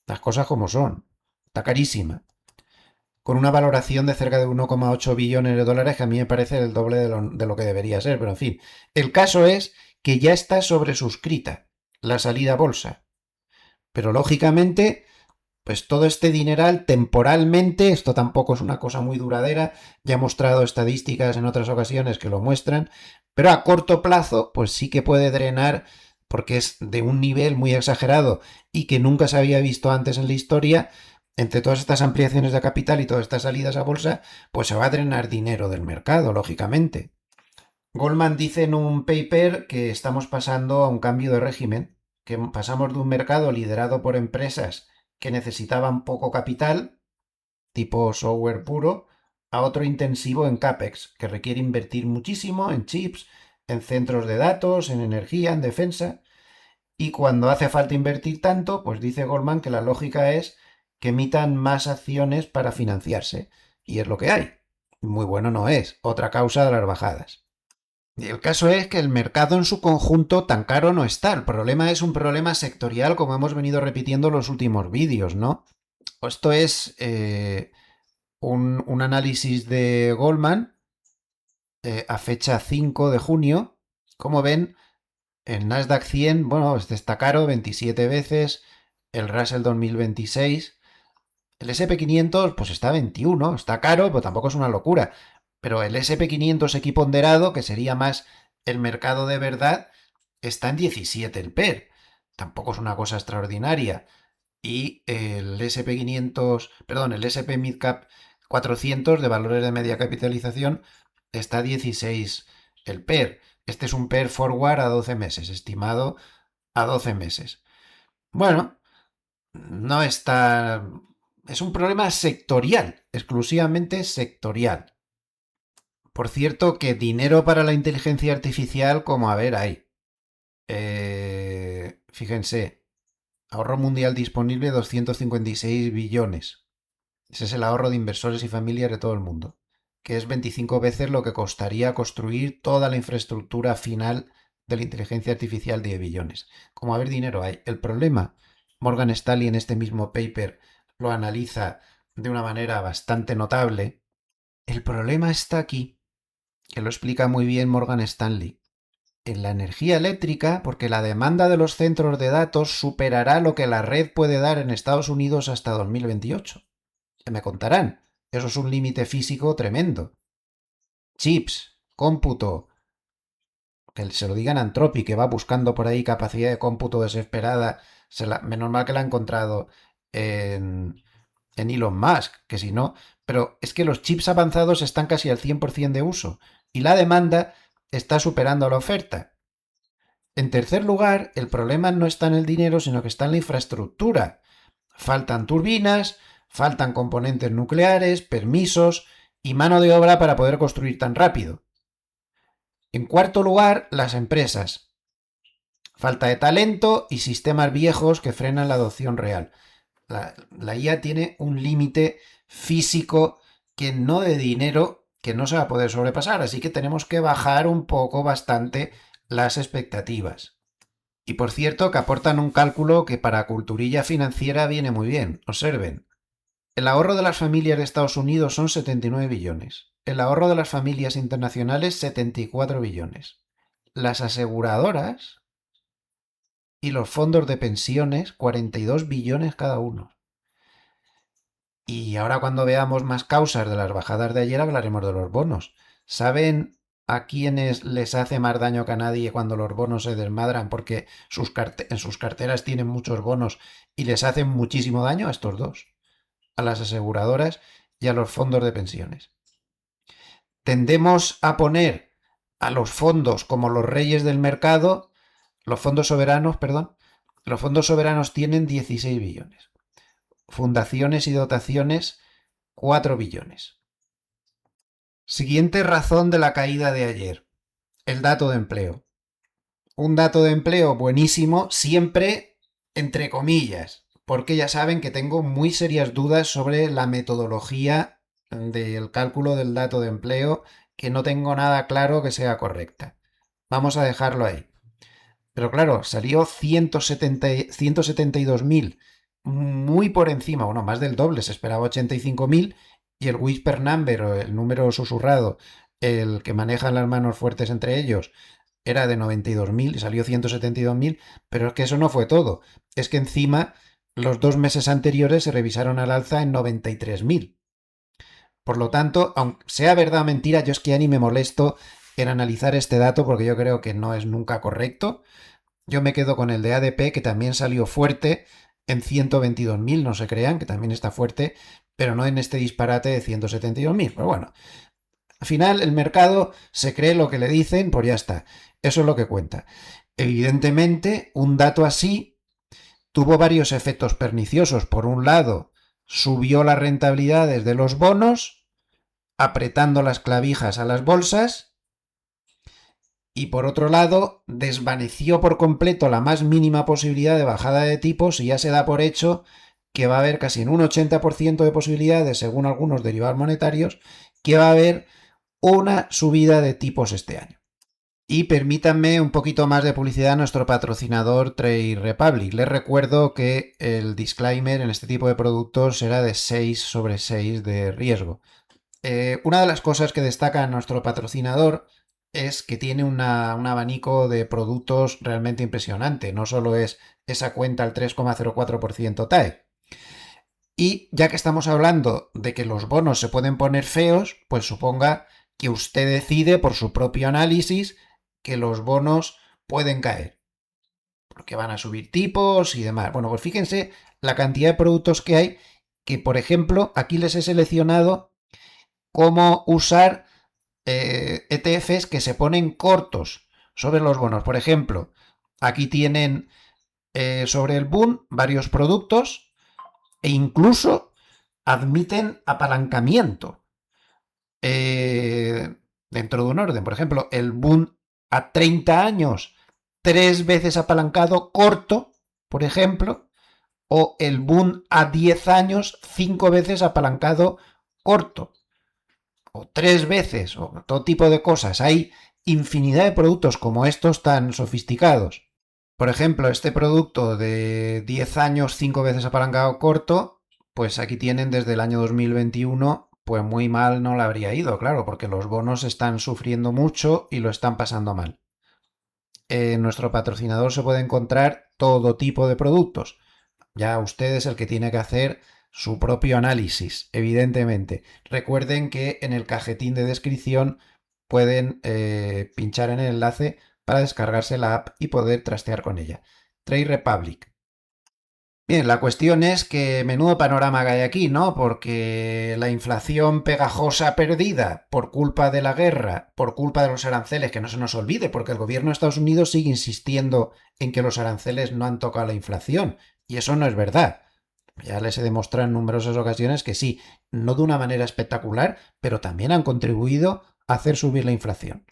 Las cosas como son. Está carísima. Con una valoración de cerca de 1,8 billones de dólares, que a mí me parece el doble de lo que debería ser, pero en fin. El caso es que ya está sobresuscrita la salida a bolsa. Pero lógicamente, pues todo este dineral temporalmente, esto tampoco es una cosa muy duradera, ya he mostrado estadísticas en otras ocasiones que lo muestran, pero a corto plazo, pues sí que puede drenar, porque es de un nivel muy exagerado y que nunca se había visto antes en la historia. Entre todas estas ampliaciones de capital y todas estas salidas a bolsa, pues se va a drenar dinero del mercado, lógicamente. Goldman dice en un paper que estamos pasando a un cambio de régimen, que pasamos de un mercado liderado por empresas que necesitaban poco capital, tipo software puro, a otro intensivo en CAPEX, que requiere invertir muchísimo en chips, en centros de datos, en energía, en defensa. Y cuando hace falta invertir tanto, pues dice Goldman que la lógica es que emitan más acciones para financiarse. Y es lo que hay. Muy bueno no es. Otra causa de las bajadas. Y el caso es que el mercado en su conjunto tan caro no está. El problema es un problema sectorial, como hemos venido repitiendo en los últimos vídeos, ¿no? Esto es un análisis de Goldman a fecha 5 de junio. Como ven, el Nasdaq 100, bueno, está caro 27 veces. El Russell 2026. El SP500, pues está a 21. Está caro, pero tampoco es una locura. Pero el SP500 equiponderado, que sería más el mercado de verdad, está en 17 el PER. Tampoco es una cosa extraordinaria. Y el SP500, perdón, el SP Midcap 400 de valores de media capitalización está a 16 el PER. Este es un PER forward a 12 meses, estimado a 12 meses. Bueno, no está... Es un problema sectorial, exclusivamente sectorial. Por cierto, que dinero para la inteligencia artificial, como a ver, hay. Fíjense, ahorro mundial disponible 256 billones. Ese es el ahorro de inversores y familias de todo el mundo, que es 25 veces lo que costaría construir toda la infraestructura final de la inteligencia artificial de billones. Como a ver, dinero hay. El problema, Morgan Stanley en este mismo paper lo analiza de una manera bastante notable. El problema está aquí, que lo explica muy bien Morgan Stanley, en la energía eléctrica, porque la demanda de los centros de datos superará lo que la red puede dar en Estados Unidos hasta 2028. Que me contarán, eso es un límite físico tremendo. Chips, cómputo, que se lo digan a Anthropic, que va buscando por ahí capacidad de cómputo desesperada, menos mal que la ha encontrado en Elon Musk, que si no, pero es que los chips avanzados están casi al 100% de uso y la demanda está superando la oferta. En tercer lugar, el problema no está en el dinero, sino que está en la infraestructura. Faltan turbinas, faltan componentes nucleares, permisos y mano de obra para poder construir tan rápido. En cuarto lugar, las empresas. Falta de talento y sistemas viejos que frenan la adopción real. La IA tiene un límite físico que no de dinero que no se va a poder sobrepasar, así que tenemos que bajar un poco bastante las expectativas. Y por cierto, que aportan un cálculo que para culturilla financiera viene muy bien. Observen. El ahorro de las familias de Estados Unidos son 79 billones. El ahorro de las familias internacionales 74 billones. Las aseguradoras y los fondos de pensiones 42 billones cada uno. Y ahora cuando veamos más causas de las bajadas de ayer hablaremos de los bonos. ¿Saben a quiénes les hace más daño que a nadie cuando los bonos se desmadran porque en sus carteras tienen muchos bonos y les hacen muchísimo daño? A estos dos, a las aseguradoras y a los fondos de pensiones. Tendemos a poner a los fondos como los reyes del mercado, los fondos soberanos, perdón, los fondos soberanos tienen 16 billones. Fundaciones y dotaciones, 4 billones. Siguiente razón de la caída de ayer, el dato de empleo. Un dato de empleo buenísimo, siempre entre comillas, porque ya saben que tengo muy serias dudas sobre la metodología del cálculo del dato de empleo, que no tengo nada claro que sea correcta. Vamos a dejarlo ahí. Pero claro, salió 172.000, muy por encima, bueno, más del doble, se esperaba 85.000 y el whisper number o el número susurrado, el que manejan las manos fuertes entre ellos, era de 92.000 y salió 172.000, pero es que eso no fue todo. Es que encima los 2 meses anteriores se revisaron al alza en 93.000. Por lo tanto, aunque sea verdad o mentira, yo es que ya ni me molesto en analizar este dato porque yo creo que no es nunca correcto. Yo me quedo con el de ADP, que también salió fuerte en 122.000, no se crean, que también está fuerte, pero no en este disparate de 172.000. Pero bueno, al final el mercado se cree lo que le dicen, pues ya está. Eso es lo que cuenta. Evidentemente, un dato así tuvo varios efectos perniciosos. Por un lado, subió las rentabilidades de los bonos, apretando las clavijas a las bolsas, y por otro lado, desvaneció por completo la más mínima posibilidad de bajada de tipos y ya se da por hecho que va a haber casi en un 80% de posibilidades, según algunos derivados monetarios, que va a haber una subida de tipos este año. Y permítanme un poquito más de publicidad a nuestro patrocinador Trade Republic. Les recuerdo que el disclaimer en este tipo de productos será de 6/6 de riesgo. Una de las cosas que destaca nuestro patrocinador es que tiene un abanico de productos realmente impresionante. No solo es esa cuenta al 3,04% TAE. Y ya que estamos hablando de que los bonos se pueden poner feos, pues suponga que usted decide por su propio análisis que los bonos pueden caer, porque van a subir tipos y demás. Bueno, pues fíjense la cantidad de productos que hay, que por ejemplo aquí les he seleccionado cómo usar ETFs que se ponen cortos sobre los bonos. Por ejemplo, aquí tienen sobre el boom varios productos e incluso admiten apalancamiento dentro de un orden. Por ejemplo, el boom a 30 años, 3 veces apalancado corto, por ejemplo, o el boom a 10 años, 5 veces apalancado corto, o 3 veces, o todo tipo de cosas. Hay infinidad de productos como estos tan sofisticados. Por ejemplo, este producto de 10 años, 5 veces apalancado corto, pues aquí tienen desde el año 2021, pues muy mal no le habría ido, claro, porque los bonos están sufriendo mucho y lo están pasando mal. En nuestro patrocinador se puede encontrar todo tipo de productos. Ya usted es el que tiene que hacer su propio análisis, evidentemente. Recuerden que en el cajetín de descripción pueden pinchar en el enlace para descargarse la app y poder trastear con ella. Trade Republic. Bien, la cuestión es que menudo panorama que hay aquí, ¿no? Porque la inflación pegajosa perdida por culpa de la guerra, por culpa de los aranceles, que no se nos olvide, porque el gobierno de Estados Unidos sigue insistiendo en que los aranceles no han tocado la inflación, y eso no es verdad. Ya les he demostrado en numerosas ocasiones que sí, no de una manera espectacular, pero también han contribuido a hacer subir la inflación.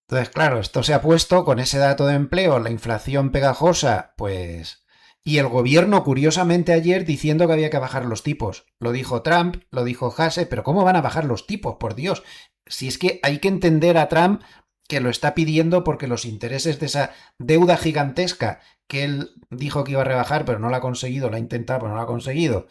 Entonces, claro, esto se ha puesto con ese dato de empleo, la inflación pegajosa, pues... Y el gobierno, curiosamente, ayer diciendo que había que bajar los tipos. Lo dijo Trump, lo dijo Hasse, pero ¿cómo van a bajar los tipos? Por Dios. Si es que hay que entender a Trump que lo está pidiendo porque los intereses de esa deuda gigantesca que él dijo que iba a rebajar, pero no lo ha conseguido, lo ha intentado, pero no lo ha conseguido,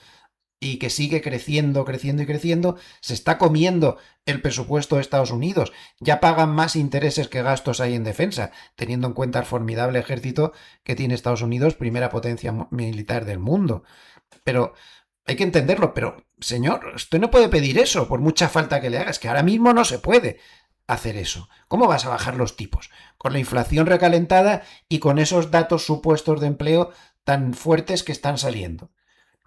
y que sigue creciendo, creciendo y creciendo, se está comiendo el presupuesto de Estados Unidos. Ya pagan más intereses que gastos ahí en defensa, teniendo en cuenta el formidable ejército que tiene Estados Unidos, primera potencia militar del mundo. Pero hay que entenderlo, pero señor, usted no puede pedir eso por mucha falta que le hagas, que ahora mismo no se puede hacer eso. ¿Cómo vas a bajar los tipos? Con la inflación recalentada y con esos datos supuestos de empleo tan fuertes que están saliendo.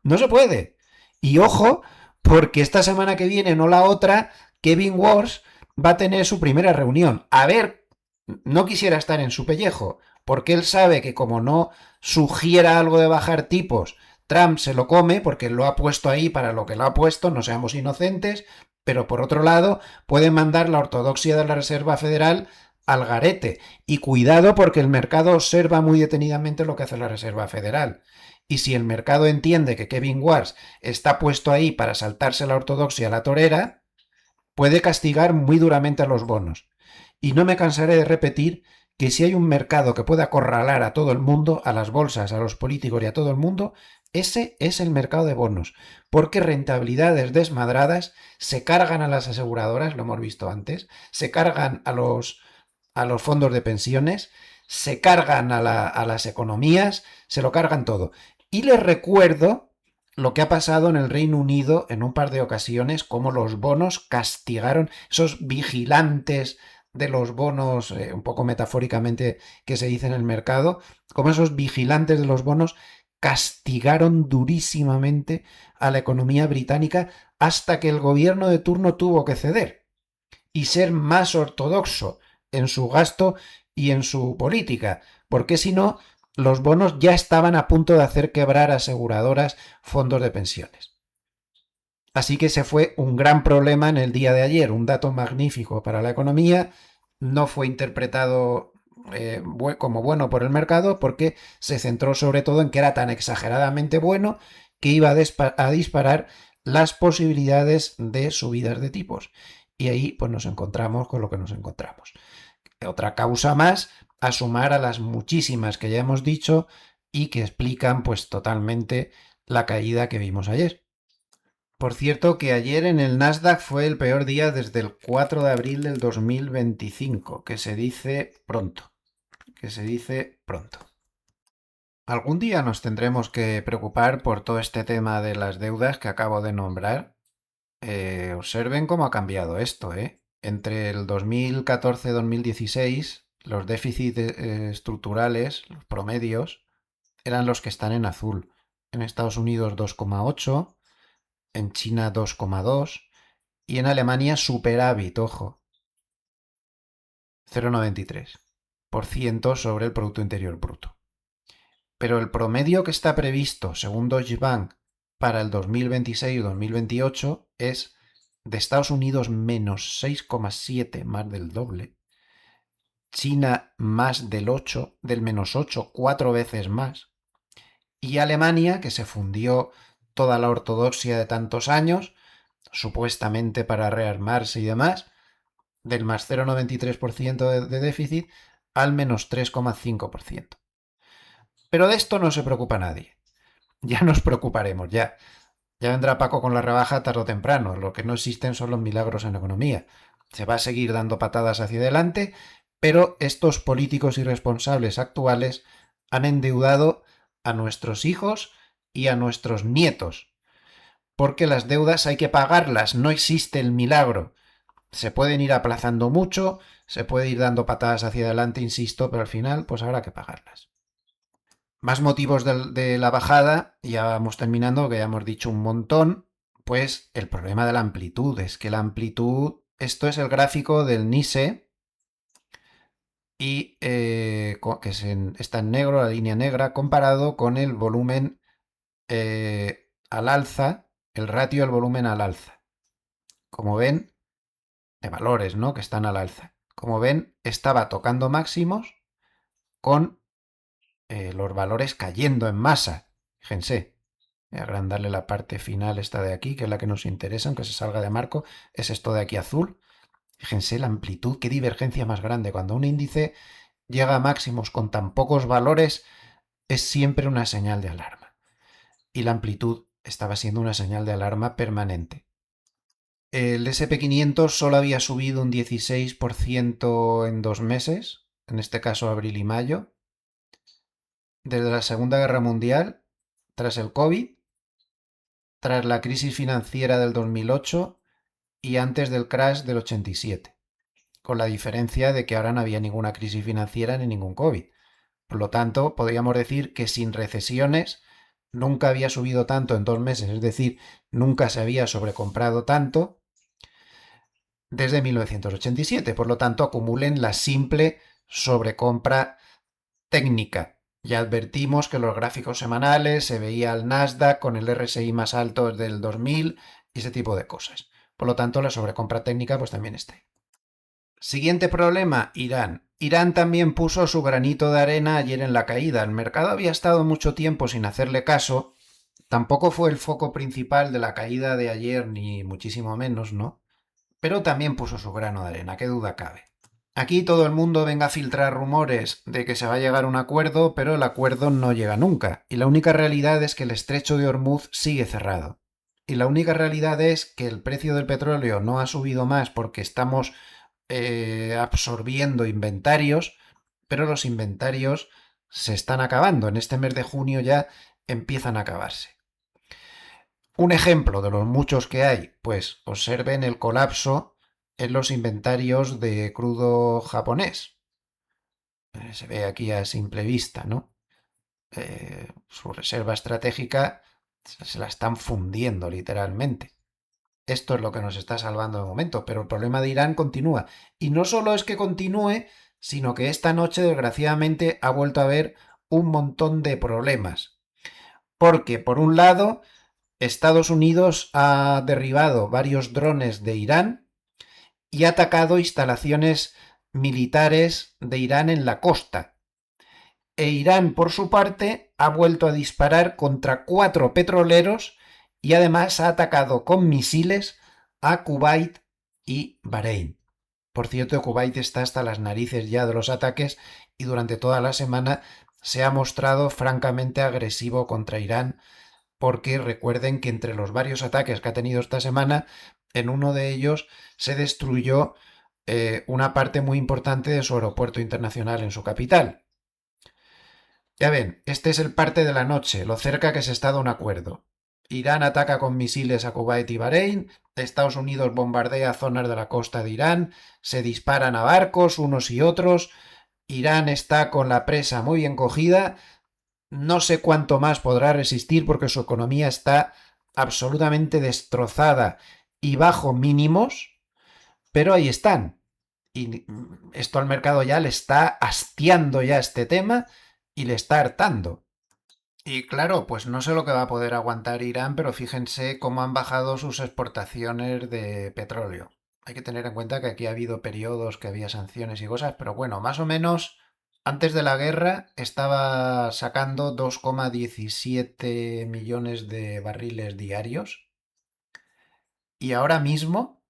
No se puede. Y ojo, porque esta semana que viene, no la otra, Kevin Walsh va a tener su primera reunión. A ver no quisiera estar en su pellejo, porque él sabe que como no sugiera algo de bajar tipos, Trump se lo come porque lo ha puesto ahí para lo que lo ha puesto, no seamos inocentes, pero por otro lado puede mandar la ortodoxia de la Reserva Federal al garete. Y cuidado porque el mercado observa muy detenidamente lo que hace la Reserva Federal. Y si el mercado entiende que Kevin Wars está puesto ahí para saltarse la ortodoxia a la torera, puede castigar muy duramente a los bonos. Y no me cansaré de repetir que si hay un mercado que puede acorralar a todo el mundo, a las bolsas, a los políticos y a todo el mundo, ese es el mercado de bonos, porque rentabilidades desmadradas se cargan a las aseguradoras, lo hemos visto antes, se cargan a los fondos de pensiones, se cargan a las economías, se lo cargan todo. Y les recuerdo lo que ha pasado en el Reino Unido en un par de ocasiones, como los bonos castigaron, esos vigilantes de los bonos, un poco metafóricamente que se dice en el mercado, como esos vigilantes de los bonos castigaron durísimamente a la economía británica hasta que el gobierno de turno tuvo que ceder y ser más ortodoxo en su gasto y en su política, porque si no, los bonos ya estaban a punto de hacer quebrar aseguradoras, fondos de pensiones. Así que se fue un gran problema en el día de ayer, un dato magnífico para la economía, no fue interpretado como bueno por el mercado porque se centró sobre todo en que era tan exageradamente bueno que iba a disparar las posibilidades de subidas de tipos. Y ahí pues nos encontramos con lo que nos encontramos. Otra causa más a sumar a las muchísimas que ya hemos dicho y que explican pues totalmente la caída que vimos ayer. Por cierto que ayer en el Nasdaq fue el peor día desde el 4 de abril del 2025, que se dice pronto, Algún día nos tendremos que preocupar por todo este tema de las deudas que acabo de nombrar. Observen cómo ha cambiado esto, ¿eh? Entre el 2014 y 2016, los déficits estructurales, los promedios, eran los que están en azul. En Estados Unidos 2,8, en China 2,2 y en Alemania superávit, ojo, 0,93% sobre el Producto Interior Bruto. Pero el promedio que está previsto, según Deutsche Bank, para el 2026 y 2028 es de Estados Unidos menos 6,7, más del doble. China más del 8, del menos 8, 4 veces más. Y Alemania, que se fundió toda la ortodoxia de tantos años, supuestamente para rearmarse y demás, del más 0,93% de déficit al menos 3,5%. Pero de esto no se preocupa nadie. Ya nos preocuparemos, ya. Ya vendrá Paco con la rebaja tarde o temprano. Lo que no existen son los milagros en la economía. Se va a seguir dando patadas hacia adelante, pero estos políticos irresponsables actuales han endeudado a nuestros hijos y a nuestros nietos. Porque las deudas hay que pagarlas, no existe el milagro. Se pueden ir aplazando mucho, se puede ir dando patadas hacia adelante, insisto, pero al final pues habrá que pagarlas. Más motivos de la bajada, ya vamos terminando, que ya hemos dicho un montón, pues el problema de la amplitud, es que la amplitud, esto es el gráfico del NISE, y que está en negro, la línea negra, comparado con el volumen al alza, el ratio del volumen al alza. Como ven, de valores, ¿no? Que están al alza. Como ven, estaba tocando máximos con los valores cayendo en masa. Fíjense, voy a agrandarle la parte final esta de aquí, que es la que nos interesa, aunque se salga de marco, es esto de aquí azul. Fíjense la amplitud, qué divergencia más grande. Cuando un índice llega a máximos con tan pocos valores, es siempre una señal de alarma. Y la amplitud estaba siendo una señal de alarma permanente. El SP500 solo había subido un 16% en 2 meses, en este caso abril y mayo, desde la Segunda Guerra Mundial, tras el COVID, tras la crisis financiera del 2008 y antes del crash del 87, con la diferencia de que ahora no había ninguna crisis financiera ni ningún COVID. Por lo tanto, podríamos decir que sin recesiones nunca había subido tanto en 2 meses, es decir, nunca se había sobrecomprado tanto desde 1987. Por lo tanto, acumulen la simple sobrecompra técnica. Ya advertimos que los gráficos semanales se veía al Nasdaq con el RSI más alto desde el 2000 y ese tipo de cosas. Por lo tanto, la sobrecompra técnica pues también está ahí. Siguiente problema, Irán. Irán también puso su granito de arena ayer en la caída. El mercado había estado mucho tiempo sin hacerle caso. Tampoco fue el foco principal de la caída de ayer, ni muchísimo menos, ¿no? Pero también puso su grano de arena, qué duda cabe. Aquí todo el mundo venga a filtrar rumores de que se va a llegar a un acuerdo, pero el acuerdo no llega nunca. Y la única realidad es que el estrecho de Hormuz sigue cerrado. Y la única realidad es que el precio del petróleo no ha subido más porque estamos absorbiendo inventarios, pero los inventarios se están acabando. En este mes de junio ya empiezan a acabarse. Un ejemplo de los muchos que hay, pues observen el colapso en los inventarios de crudo japonés. Se ve aquí a simple vista, ¿no? Su reserva estratégica se la están fundiendo literalmente. Esto es lo que nos está salvando de momento, pero el problema de Irán continúa. Y no solo es que continúe, sino que esta noche, desgraciadamente, ha vuelto a haber un montón de problemas. Porque, por un lado, Estados Unidos ha derribado varios drones de Irán y ha atacado instalaciones militares de Irán en la costa. E Irán, por su parte, ha vuelto a disparar contra 4 petroleros y además ha atacado con misiles a Kuwait y Bahrein. Por cierto, Kuwait está hasta las narices ya de los ataques y durante toda la semana se ha mostrado francamente agresivo contra Irán, porque recuerden que entre los varios ataques que ha tenido esta semana, en uno de ellos se destruyó una parte muy importante de su aeropuerto internacional en su capital. Ya ven, este es el parte de la noche, lo cerca que se está de un acuerdo. Irán ataca con misiles a Kuwait y Bahrein, Estados Unidos bombardea zonas de la costa de Irán, se disparan a barcos unos y otros, Irán está con la presa muy bien cogida, no sé cuánto más podrá resistir porque su economía está absolutamente destrozada y bajo mínimos, pero ahí están. Y esto al mercado ya le está hastiando ya este tema y le está hartando. Y claro, pues no sé lo que va a poder aguantar Irán, pero fíjense cómo han bajado sus exportaciones de petróleo. Hay que tener en cuenta que aquí ha habido periodos que había sanciones y cosas, pero bueno, más o menos antes de la guerra estaba sacando 2,17 millones de barriles diarios y ahora mismo,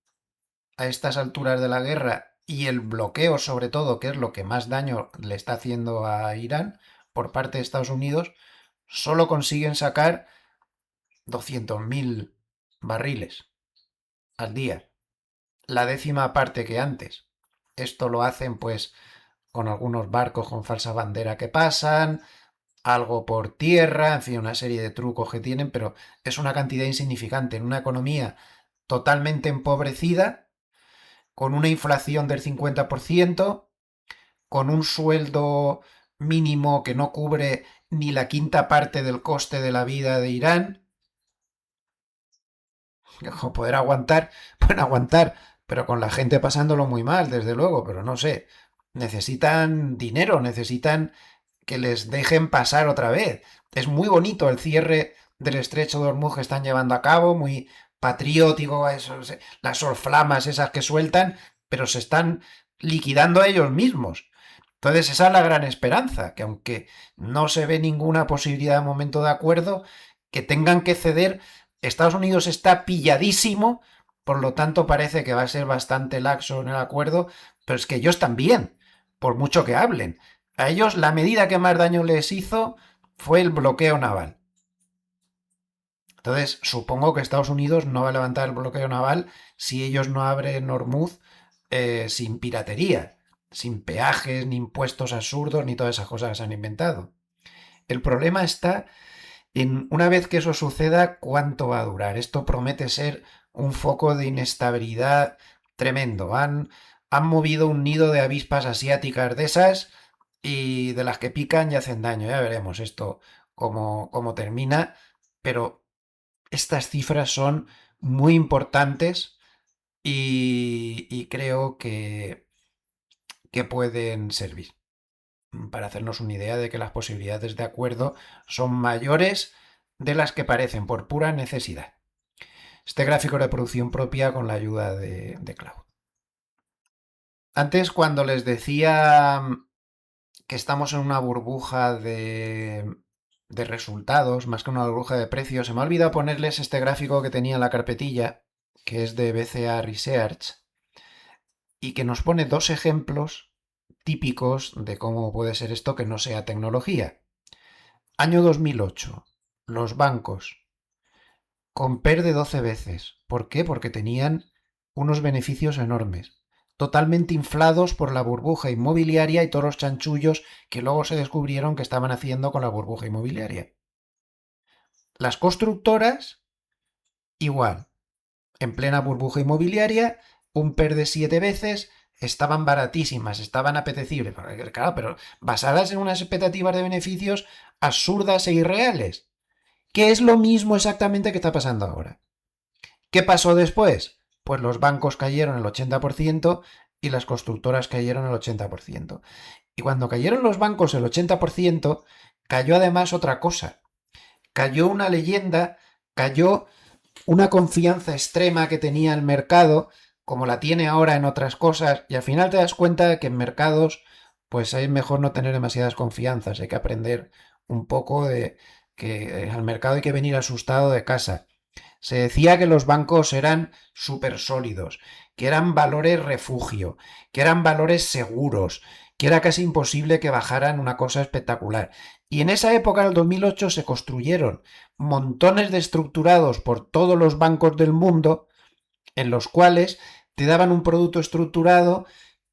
a estas alturas de la guerra y el bloqueo sobre todo, que es lo que más daño le está haciendo a Irán por parte de Estados Unidos, solo consiguen sacar 200.000 barriles al día, la décima parte que antes. Esto lo hacen pues con algunos barcos con falsa bandera que pasan, algo por tierra, en fin, una serie de trucos que tienen, pero es una cantidad insignificante en una economía totalmente empobrecida, con una inflación del 50%, con un sueldo mínimo que no cubre ni la quinta parte del coste de la vida de Irán. Poder aguantar, pueden aguantar, pero con la gente pasándolo muy mal, desde luego, pero no sé, necesitan dinero, necesitan que les dejen pasar otra vez. Es muy bonito el cierre del estrecho de Hormuz que están llevando a cabo, muy patriótico, eso, las orflamas esas que sueltan, pero se están liquidando a ellos mismos. Entonces esa es la gran esperanza, que aunque no se ve ninguna posibilidad de momento de acuerdo, que tengan que ceder. Estados Unidos está pilladísimo, por lo tanto parece que va a ser bastante laxo en el acuerdo, pero es que ellos también, por mucho que hablen. A ellos la medida que más daño les hizo fue el bloqueo naval. Entonces, supongo que Estados Unidos no va a levantar el bloqueo naval si ellos no abren Hormuz sin piratería, sin peajes, ni impuestos absurdos, ni todas esas cosas que se han inventado. El problema está en, una vez que eso suceda, ¿cuánto va a durar? Esto promete ser un foco de inestabilidad tremendo. Han movido un nido de avispas asiáticas de esas y de las que pican y hacen daño. Ya veremos esto cómo termina, pero estas cifras son muy importantes y creo que pueden servir, para hacernos una idea de que las posibilidades de acuerdo son mayores de las que parecen por pura necesidad. Este gráfico de producción propia con la ayuda de Cloud. Antes, cuando les decía que estamos en una burbuja de resultados, más que una burbuja de precios, se me ha olvidado ponerles este gráfico que tenía en la carpetilla, que es de BCA Research, y que nos pone dos ejemplos típicos de cómo puede ser esto que no sea tecnología. Año 2008. Los bancos con PER de 12 veces. ¿Por qué? Porque tenían unos beneficios enormes, totalmente inflados por la burbuja inmobiliaria y todos los chanchullos que luego se descubrieron que estaban haciendo con la burbuja inmobiliaria. Las constructoras, igual, en plena burbuja inmobiliaria, un PER de 7 veces, estaban baratísimas, estaban apetecibles, claro, pero basadas en unas expectativas de beneficios absurdas e irreales, que es lo mismo exactamente que está pasando ahora. ¿Qué pasó después? Pues los bancos cayeron el 80% y las constructoras cayeron el 80%. Y cuando cayeron los bancos el 80%, cayó además otra cosa. Cayó una leyenda, cayó una confianza extrema que tenía el mercado, como la tiene ahora en otras cosas, y al final te das cuenta de que en mercados pues es mejor no tener demasiadas confianzas, hay que aprender un poco de que al mercado hay que venir asustado de casa. Se decía que los bancos eran súper sólidos, que eran valores refugio, que eran valores seguros, que era casi imposible que bajaran una cosa espectacular. Y en esa época, en el 2008, se construyeron montones de estructurados por todos los bancos del mundo, en los cuales te daban un producto estructurado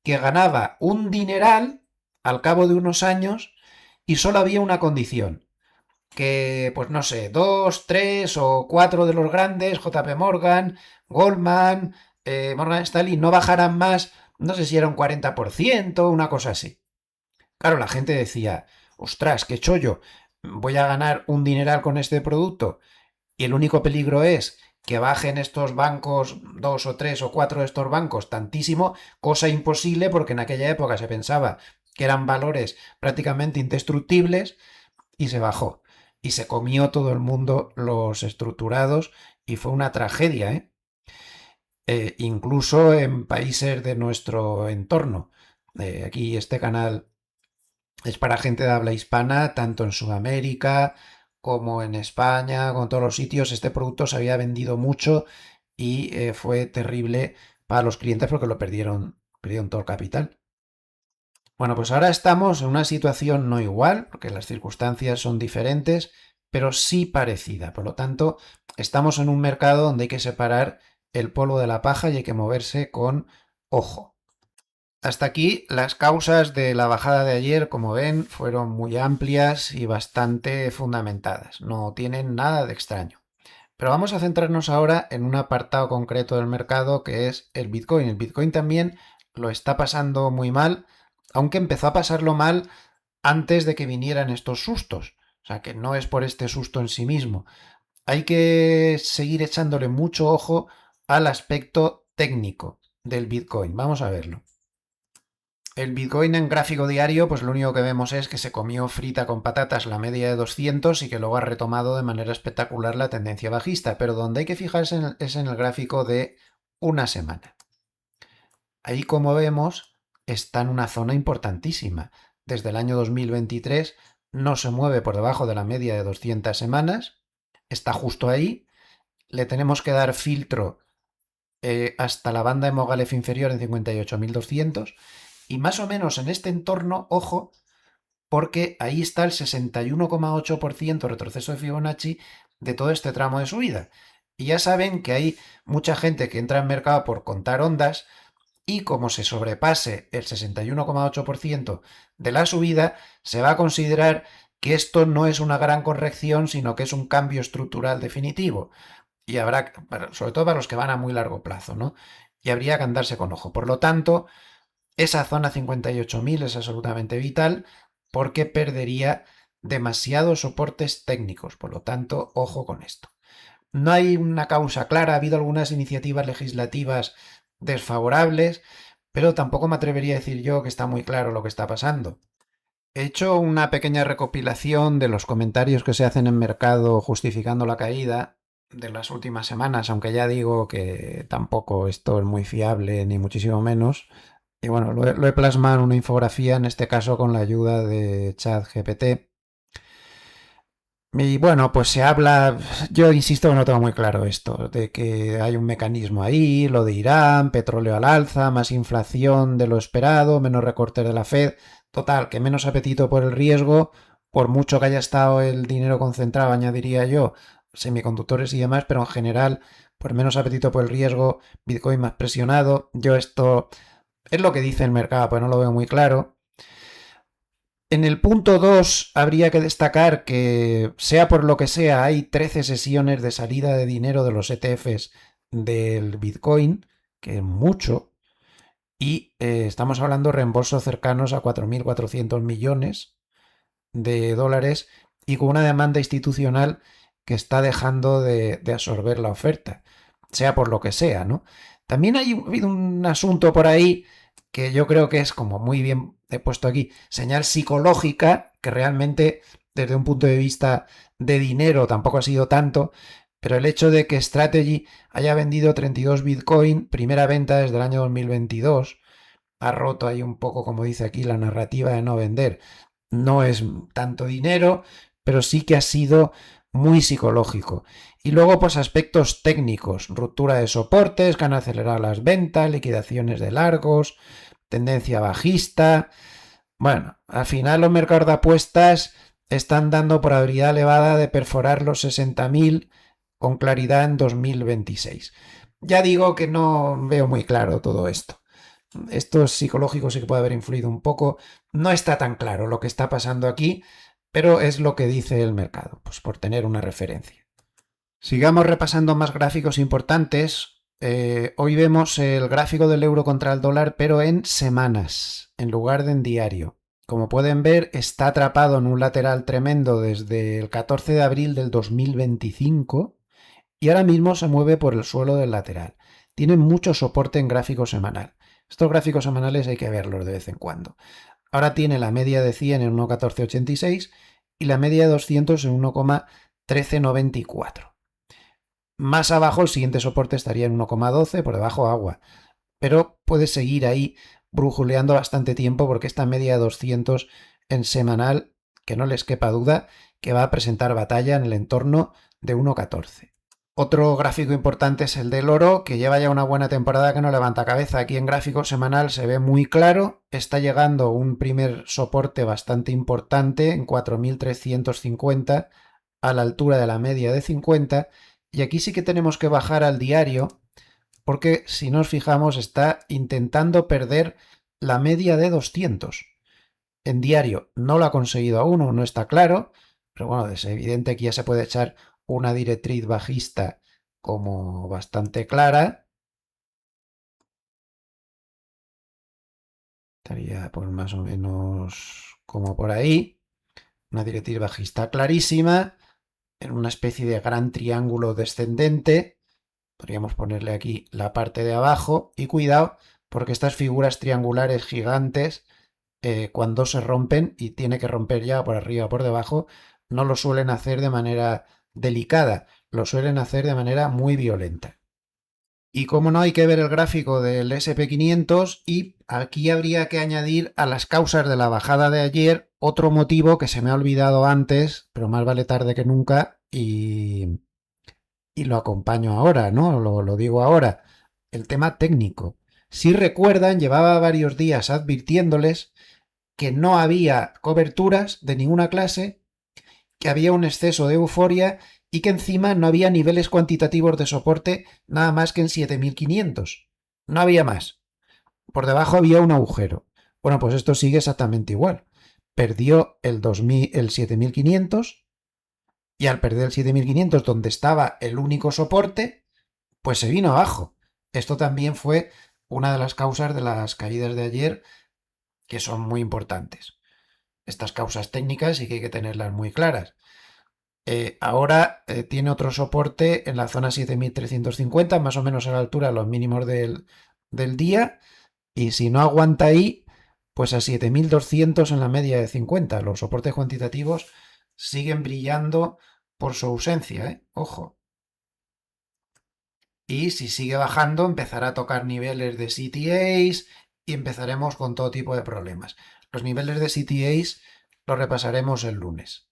que ganaba un dineral al cabo de unos años y solo había una condición, que, pues no sé, dos, tres o cuatro de los grandes, JP Morgan, Goldman, Morgan Stanley, no bajaran más, no sé si era un 40%, una cosa así. Claro, la gente decía, ostras, qué chollo, voy a ganar un dineral con este producto y el único peligro es que bajen estos bancos, dos o tres o cuatro de estos bancos, tantísimo, cosa imposible porque en aquella época se pensaba que eran valores prácticamente indestructibles y se bajó. Y se comió todo el mundo los estructurados y fue una tragedia, ¿eh? Incluso en países de nuestro entorno. Aquí este canal es para gente de habla hispana, tanto en Sudamérica como en España, con todos los sitios. Este producto se había vendido mucho y fue terrible para los clientes porque lo perdieron todo el capital. Bueno, pues ahora estamos en una situación no igual, porque las circunstancias son diferentes, pero sí parecida. Por lo tanto, estamos en un mercado donde hay que separar el polvo de la paja y hay que moverse con ojo. Hasta aquí las causas de la bajada de ayer, como ven, fueron muy amplias y bastante fundamentadas. No tienen nada de extraño. Pero vamos a centrarnos ahora en un apartado concreto del mercado que es el Bitcoin. El Bitcoin también lo está pasando muy mal, aunque empezó a pasarlo mal antes de que vinieran estos sustos. O sea que no es por este susto en sí mismo. Hay que seguir echándole mucho ojo al aspecto técnico del Bitcoin. Vamos a verlo. El Bitcoin en gráfico diario, pues lo único que vemos es que se comió frita con patatas la media de 200 y que luego ha retomado de manera espectacular la tendencia bajista, pero donde hay que fijarse es en el gráfico de una semana. Ahí, como vemos, está en una zona importantísima. Desde el año 2023 no se mueve por debajo de la media de 200 semanas, está justo ahí, le tenemos que dar filtro hasta la banda de Mogalef inferior en 58.200 y más o menos en este entorno, ojo, porque ahí está el 61,8% retroceso de Fibonacci de todo este tramo de subida. Y ya saben que hay mucha gente que entra en mercado por contar ondas y como se sobrepase el 61,8% de la subida, se va a considerar que esto no es una gran corrección, sino que es un cambio estructural definitivo. Y habrá, sobre todo para los que van a muy largo plazo, ¿no? Y habría que andarse con ojo. Por lo tanto, esa zona 58.000 es absolutamente vital porque perdería demasiados soportes técnicos. Por lo tanto, ojo con esto. No hay una causa clara, ha habido algunas iniciativas legislativas desfavorables, pero tampoco me atrevería a decir yo que está muy claro lo que está pasando. He hecho una pequeña recopilación de los comentarios que se hacen en mercado justificando la caída de las últimas semanas, aunque ya digo que tampoco esto es muy fiable, ni muchísimo menos. Y bueno, lo he plasmado en una infografía, en este caso con la ayuda de ChatGPT. Y bueno, pues se habla, yo insisto que no tengo muy claro esto, de que hay un mecanismo ahí, lo de Irán, petróleo al alza, más inflación de lo esperado, menos recortes de la Fed, total, que menos apetito por el riesgo, por mucho que haya estado el dinero concentrado, añadiría yo, semiconductores y demás, pero en general, por menos apetito por el riesgo, Bitcoin más presionado, yo esto es lo que dice el mercado, pues no lo veo muy claro. En el punto 2 habría que destacar que, sea por lo que sea, hay 13 sesiones de salida de dinero de los ETFs del Bitcoin, que es mucho, y estamos hablando de reembolsos cercanos a 4.400 millones de dólares y con una demanda institucional que está dejando de absorber la oferta, sea por lo que sea, ¿no? También ha habido un asunto por ahí que yo creo que es, como muy bien he puesto aquí, señal psicológica, que realmente desde un punto de vista de dinero tampoco ha sido tanto, pero el hecho de que Strategy haya vendido 32 Bitcoin, primera venta desde el año 2022, ha roto ahí un poco, como dice aquí, la narrativa de no vender. No es tanto dinero, pero sí que ha sido muy psicológico. Y luego, pues aspectos técnicos, ruptura de soportes que han acelerado las ventas, liquidaciones de largos, tendencia bajista. Bueno, al final los mercados de apuestas están dando probabilidad elevada de perforar los 60.000 con claridad en 2026. Ya digo que no veo muy claro todo esto. Esto psicológico sí que puede haber influido un poco. No está tan claro lo que está pasando aquí, pero es lo que dice el mercado, pues por tener una referencia. Sigamos repasando más gráficos importantes. Hoy vemos el gráfico del euro contra el dólar, pero en semanas, en lugar de en diario. Como pueden ver, está atrapado en un lateral tremendo desde el 14 de abril del 2025 y ahora mismo se mueve por el suelo del lateral. Tiene mucho soporte en gráfico semanal. Estos gráficos semanales hay que verlos de vez en cuando. Ahora tiene la media de 100 en 1,1486 y la media de 200 en 1,1394. Más abajo el siguiente soporte estaría en 1,12, por debajo agua. Pero puede seguir ahí brujuleando bastante tiempo porque esta media de 200 en semanal, que no les quepa duda, que va a presentar batalla en el entorno de 1,14. Otro gráfico importante es el del oro, que lleva ya una buena temporada que no levanta cabeza. Aquí en gráfico semanal se ve muy claro. Está llegando un primer soporte bastante importante en 4.350 a la altura de la media de 50. Y aquí sí que tenemos que bajar al diario porque si nos fijamos está intentando perder la media de 200. En diario no lo ha conseguido aún, no está claro, pero bueno, es evidente que ya se puede echar una directriz bajista como bastante clara. Estaría pues más o menos como por ahí. Una directriz bajista clarísima, en una especie de gran triángulo descendente. Podríamos ponerle aquí la parte de abajo y cuidado porque estas figuras triangulares gigantes cuando se rompen y tiene que romper ya por arriba o por debajo, no lo suelen hacer de manera delicada, lo suelen hacer de manera muy violenta. Y como no, hay que ver el gráfico del SP500 y aquí habría que añadir a las causas de la bajada de ayer otro motivo que se me ha olvidado antes, pero más vale tarde que nunca y lo acompaño ahora, ¿no? Lo digo ahora. El tema técnico. Si recuerdan, llevaba varios días advirtiéndoles que no había coberturas de ninguna clase, que había un exceso de euforia y que encima no había niveles cuantitativos de soporte nada más que en 7.500. No había más. Por debajo había un agujero. Bueno, pues esto sigue exactamente igual. Perdió el 2000, el 7.500 y al perder el 7.500 donde estaba el único soporte, pues se vino abajo. Esto también fue una de las causas de las caídas de ayer que son muy importantes. Estas causas técnicas sí que hay que tenerlas muy claras. Ahora tiene otro soporte en la zona 7.350, más o menos a la altura de los mínimos del día, Y si no aguanta ahí, pues a 7200 en la media de 50. Los soportes cuantitativos siguen brillando por su ausencia, ¿eh? Ojo. Y si sigue bajando, empezará a tocar niveles de CTAs y empezaremos con todo tipo de problemas. Los niveles de CTAs los repasaremos el lunes.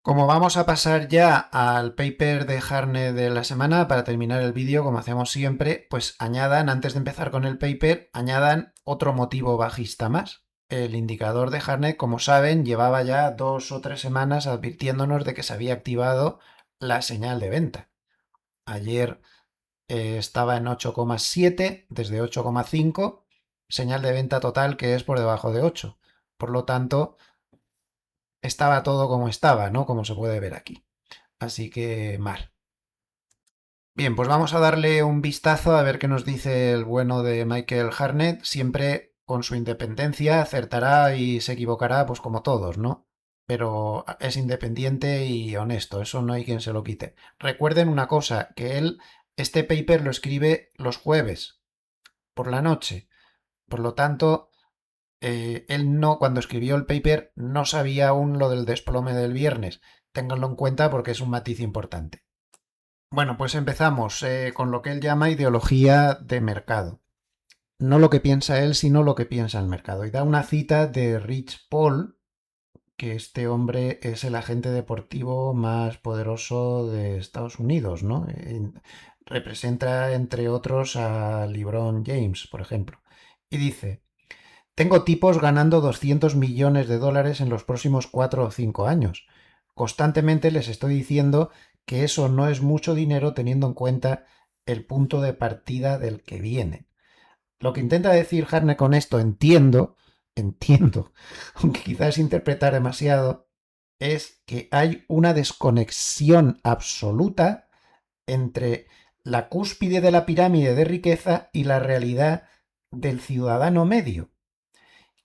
Como vamos a pasar ya al paper de Harnett de la semana, para terminar el vídeo, como hacemos siempre, pues añadan, antes de empezar con el paper, añadan otro motivo bajista más. El indicador de Harnett, como saben, llevaba ya 2 o 3 semanas advirtiéndonos de que se había activado la señal de venta. Ayer estaba en 8,7 desde 8,5, señal de venta total que es por debajo de 8. Por lo tanto, estaba todo como estaba, ¿no? Como se puede ver aquí. Así que mal. Bien, pues vamos a darle un vistazo a ver qué nos dice el bueno de Michael Harnett. Siempre con su independencia acertará y se equivocará, pues como todos, ¿no? Pero es independiente y honesto, eso no hay quien se lo quite. Recuerden una cosa, que él, este paper lo escribe los jueves, por la noche. Por lo tanto, él no, cuando escribió el paper, no sabía aún lo del desplome del viernes. Ténganlo en cuenta porque es un matiz importante. Bueno, pues empezamos con lo que él llama ideología de mercado. No lo que piensa él, sino lo que piensa el mercado. Y da una cita de Rich Paul, que este hombre es el agente deportivo más poderoso de Estados Unidos, ¿no? Representa, entre otros, a LeBron James, por ejemplo. Y dice, tengo tipos ganando 200 millones de dólares en los próximos 4 o 5 años. Constantemente les estoy diciendo que eso no es mucho dinero teniendo en cuenta el punto de partida del que viene. Lo que intenta decir Harnett con esto, entiendo, aunque quizás interpretar demasiado, es que hay una desconexión absoluta entre la cúspide de la pirámide de riqueza y la realidad del ciudadano medio.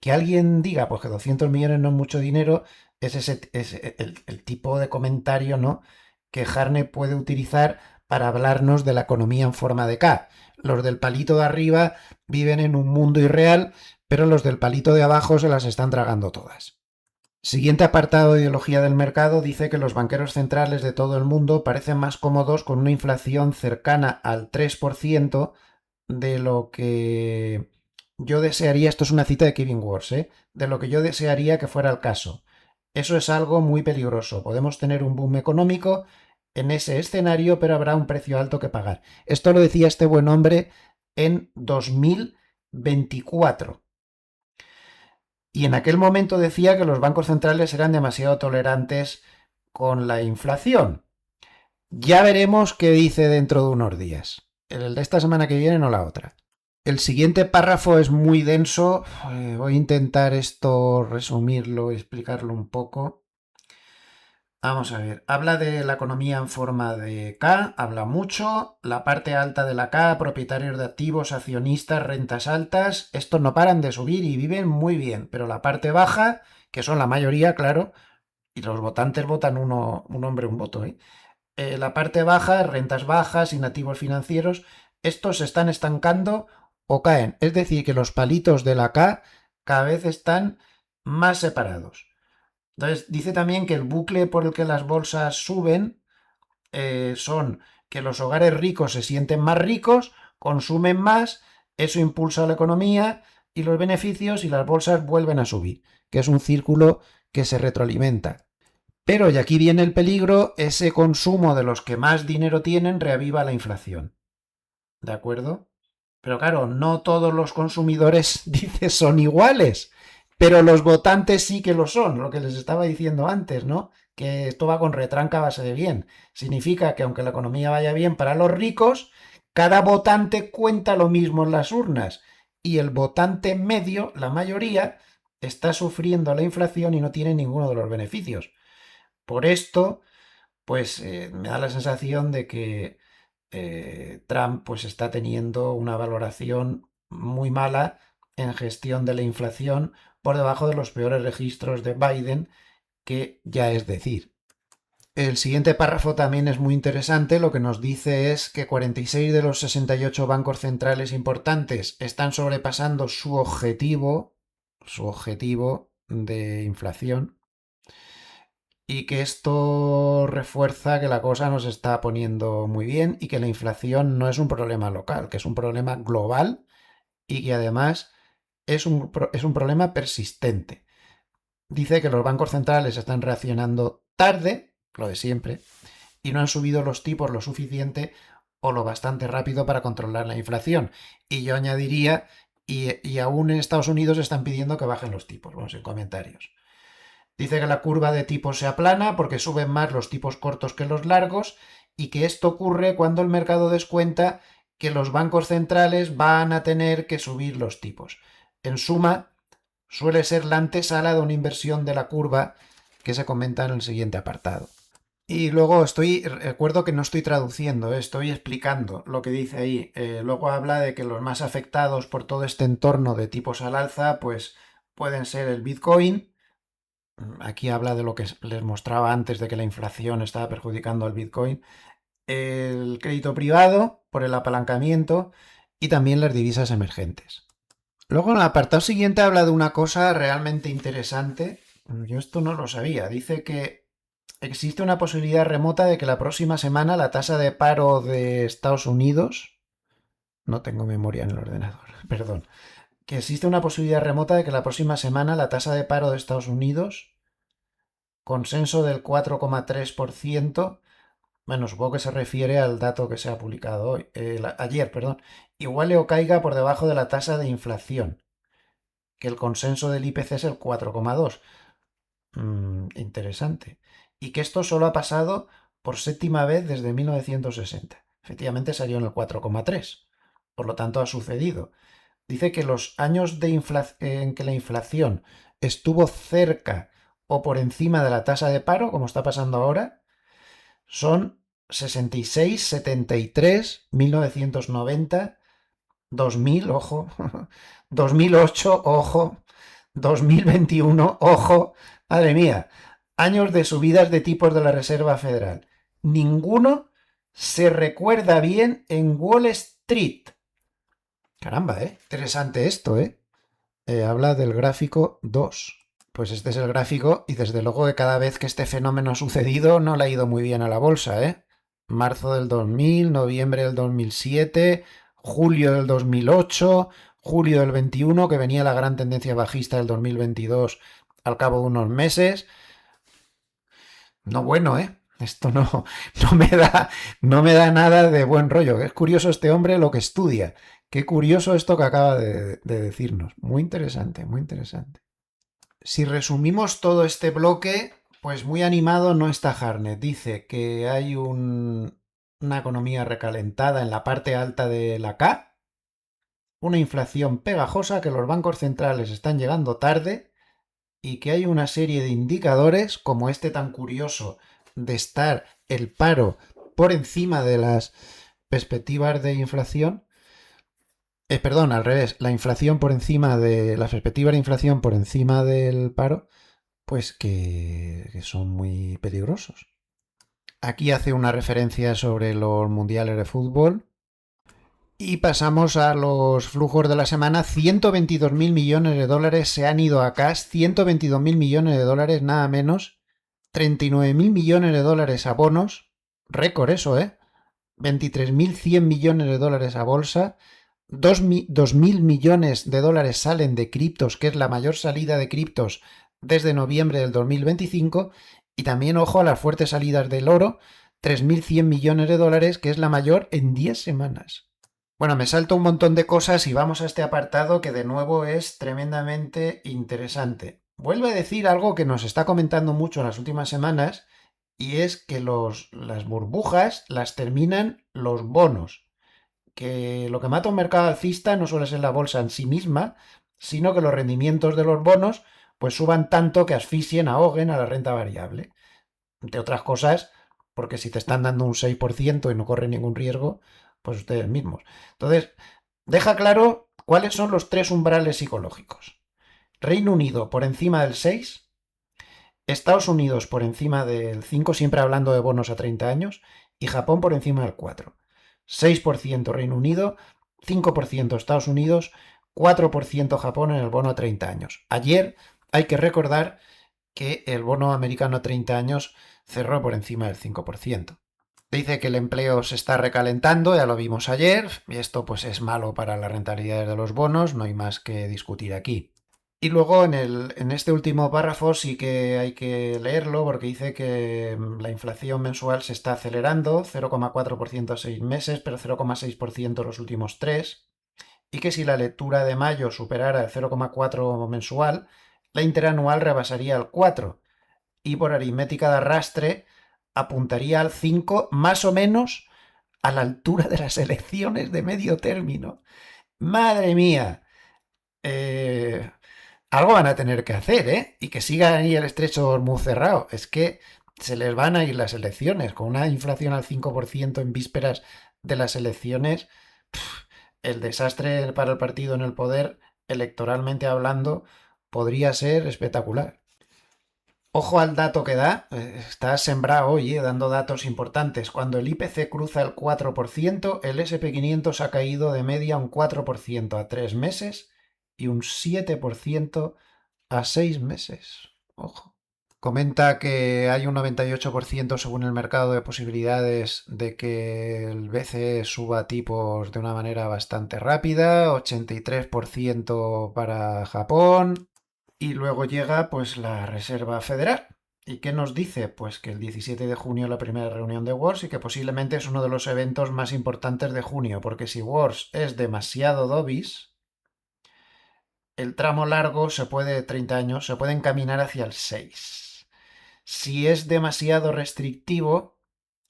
Que alguien diga, pues que 200 millones no es mucho dinero, es el tipo de comentario, ¿no?, que Harnett puede utilizar para hablarnos de la economía en forma de K. Los del palito de arriba viven en un mundo irreal, pero los del palito de abajo se las están tragando todas. Siguiente apartado de ideología del mercado dice que los banqueros centrales de todo el mundo parecen más cómodos con una inflación cercana al 3% de lo que yo desearía, esto es una cita de Kevin Wars, de lo que yo desearía que fuera el caso. Eso es algo muy peligroso. Podemos tener un boom económico en ese escenario, pero habrá un precio alto que pagar. Esto lo decía este buen hombre en 2024. Y en aquel momento decía que los bancos centrales eran demasiado tolerantes con la inflación. Ya veremos qué dice dentro de unos días. El de esta semana que viene, no la otra. El siguiente párrafo es muy denso. Voy a intentar esto resumirlo y explicarlo un poco. Vamos a ver. Habla de la economía en forma de K, habla mucho. La parte alta de la K, propietarios de activos, accionistas, rentas altas, estos no paran de subir y viven muy bien. Pero la parte baja, que son la mayoría, claro, y los votantes votan un hombre, un voto, ¿eh? La parte baja, rentas bajas, inactivos financieros, estos se están estancando o caen. Es decir, que los palitos de la K cada vez están más separados. Entonces, dice también que el bucle por el que las bolsas suben son que los hogares ricos se sienten más ricos, consumen más, eso impulsa la economía y los beneficios y las bolsas vuelven a subir, que es un círculo que se retroalimenta. Pero, y aquí viene el peligro, ese consumo de los que más dinero tienen reaviva la inflación. ¿De acuerdo? Pero claro, no todos los consumidores, dice, son iguales. Pero los votantes sí que lo son, lo que les estaba diciendo antes, ¿no? Que esto va con retranca a base de bien. Significa que aunque la economía vaya bien para los ricos, cada votante cuenta lo mismo en las urnas. Y el votante medio, la mayoría, está sufriendo la inflación y no tiene ninguno de los beneficios. Por esto, pues me da la sensación de que Trump pues está teniendo una valoración muy mala en gestión de la inflación por debajo de los peores registros de Biden, que ya es decir. El siguiente párrafo también es muy interesante. Lo que nos dice es que 46 de los 68 bancos centrales importantes están sobrepasando su objetivo de inflación, y que esto refuerza que la cosa nos está poniendo muy bien y que la inflación no es un problema local, que es un problema global y que además es un problema persistente. Dice que los bancos centrales están reaccionando tarde, lo de siempre, y no han subido los tipos lo suficiente o lo bastante rápido para controlar la inflación. Y yo añadiría, y aún en Estados Unidos están pidiendo que bajen los tipos, vamos, en comentarios. Dice que la curva de tipos se aplana porque suben más los tipos cortos que los largos y que esto ocurre cuando el mercado descuenta que los bancos centrales van a tener que subir los tipos. En suma, suele ser la antesala de una inversión de la curva que se comenta en el siguiente apartado. Y luego recuerdo que no estoy traduciendo, estoy explicando lo que dice ahí. Luego habla de que los más afectados por todo este entorno de tipos al alza, pues pueden ser el Bitcoin. Aquí habla de lo que les mostraba antes de que la inflación estaba perjudicando al Bitcoin, el crédito privado por el apalancamiento y también las divisas emergentes. Luego en el apartado siguiente habla de una cosa realmente interesante. Yo esto no lo sabía. Dice que existe una posibilidad remota de que la próxima semana la tasa de paro de Estados Unidos... No tengo memoria en el ordenador, perdón. Que existe una posibilidad remota de que la próxima semana la tasa de paro de Estados Unidos, consenso del 4,3%, bueno, supongo que se refiere al dato que se ha publicado hoy, ayer, perdón, iguale o caiga por debajo de la tasa de inflación, que el consenso del IPC es el 4,2%. Interesante. Y que esto solo ha pasado por séptima vez desde 1960. Efectivamente salió en el 4,3%. Por lo tanto, ha sucedido. Dice que los años en que la inflación estuvo cerca o por encima de la tasa de paro, como está pasando ahora, son 66, 73, 1990, 2000, ojo, 2008, ojo, 2021, ojo, madre mía, años de subidas de tipos de la Reserva Federal. Ninguno se recuerda bien en Wall Street. Caramba, ¿eh? Interesante esto, ¿eh? Habla del gráfico 2. Pues este es el gráfico y desde luego que cada vez que este fenómeno ha sucedido no le ha ido muy bien a la bolsa, ¿eh? Marzo del 2000, noviembre del 2007, julio del 2008, julio del 21, que venía la gran tendencia bajista del 2022 al cabo de unos meses. No bueno, ¿eh? Esto no me da nada de buen rollo. Es curioso este hombre lo que estudia. Qué curioso esto que acaba de decirnos. Muy interesante, muy interesante. Si resumimos todo este bloque, pues muy animado no está Harnett. Dice que hay una economía recalentada en la parte alta de la K, una inflación pegajosa, que los bancos centrales están llegando tarde y que hay una serie de indicadores, como este tan curioso de estar el paro por encima de las perspectivas de inflación, perdón, al revés, la inflación por encima de las perspectivas de inflación por encima del paro, pues que son muy peligrosos. Aquí hace una referencia sobre los mundiales de fútbol. Y pasamos a los flujos de la semana. 122.000 millones de dólares se han ido a cash. 122.000 millones de dólares, nada menos. 39.000 millones de dólares a bonos. Récord eso, ¿eh? 23.100 millones de dólares a bolsa. 2.000 millones de dólares salen de criptos, que es la mayor salida de criptos desde noviembre del 2025. Y también, ojo, a las fuertes salidas del oro. 3.100 millones de dólares, que es la mayor en 10 semanas. Bueno, me salto un montón de cosas y vamos a este apartado que de nuevo es tremendamente interesante. Vuelve a decir algo que nos está comentando mucho en las últimas semanas, y es que las burbujas las terminan los bonos. Que lo que mata un mercado alcista no suele ser la bolsa en sí misma, sino que los rendimientos de los bonos pues suban tanto que asfixien, ahoguen a la renta variable. Entre otras cosas, porque si te están dando un 6% y no corre ningún riesgo, pues ustedes mismos. Entonces, deja claro cuáles son los tres umbrales psicológicos. Reino Unido por encima del 6, Estados Unidos por encima del 5, siempre hablando de bonos a 30 años, y Japón por encima del 4. 6% Reino Unido, 5% Estados Unidos, 4% Japón en el bono a 30 años. Ayer hay que recordar que el bono americano a 30 años cerró por encima del 5%. Dice que el empleo se está recalentando, ya lo vimos ayer, y esto pues es malo para las rentabilidades de los bonos, no hay más que discutir aquí. Y luego en este último párrafo sí que hay que leerlo porque dice que la inflación mensual se está acelerando, 0,4% a 6 meses, pero 0,6% los últimos 3, y que si la lectura de mayo superara el 0,4 mensual, la interanual rebasaría el 4 y por aritmética de arrastre apuntaría al 5 más o menos a la altura de las elecciones de medio término. Madre mía, eh, algo van a tener que hacer, ¿eh? Y que siga ahí el estrecho muy cerrado. Es que se les van a ir las elecciones. Con una inflación al 5% en vísperas de las elecciones, el desastre para el partido en el poder, electoralmente hablando, podría ser espectacular. Ojo al dato que da, está sembrado hoy, dando datos importantes. Cuando el IPC cruza el 4%, el SP 500 ha caído de media un 4% a 3 meses y un 7% a 6 meses. Ojo. Comenta que hay un 98% según el mercado de posibilidades de que el BCE suba tipos de una manera bastante rápida, 83% para Japón, y luego llega pues la Reserva Federal. ¿Y qué nos dice? Pues que el 17 de junio la primera reunión de Wars y que posiblemente es uno de los eventos más importantes de junio, porque si Wars es demasiado dovish, el tramo largo se puede, 30 años, se puede encaminar hacia el 6. Si es demasiado restrictivo,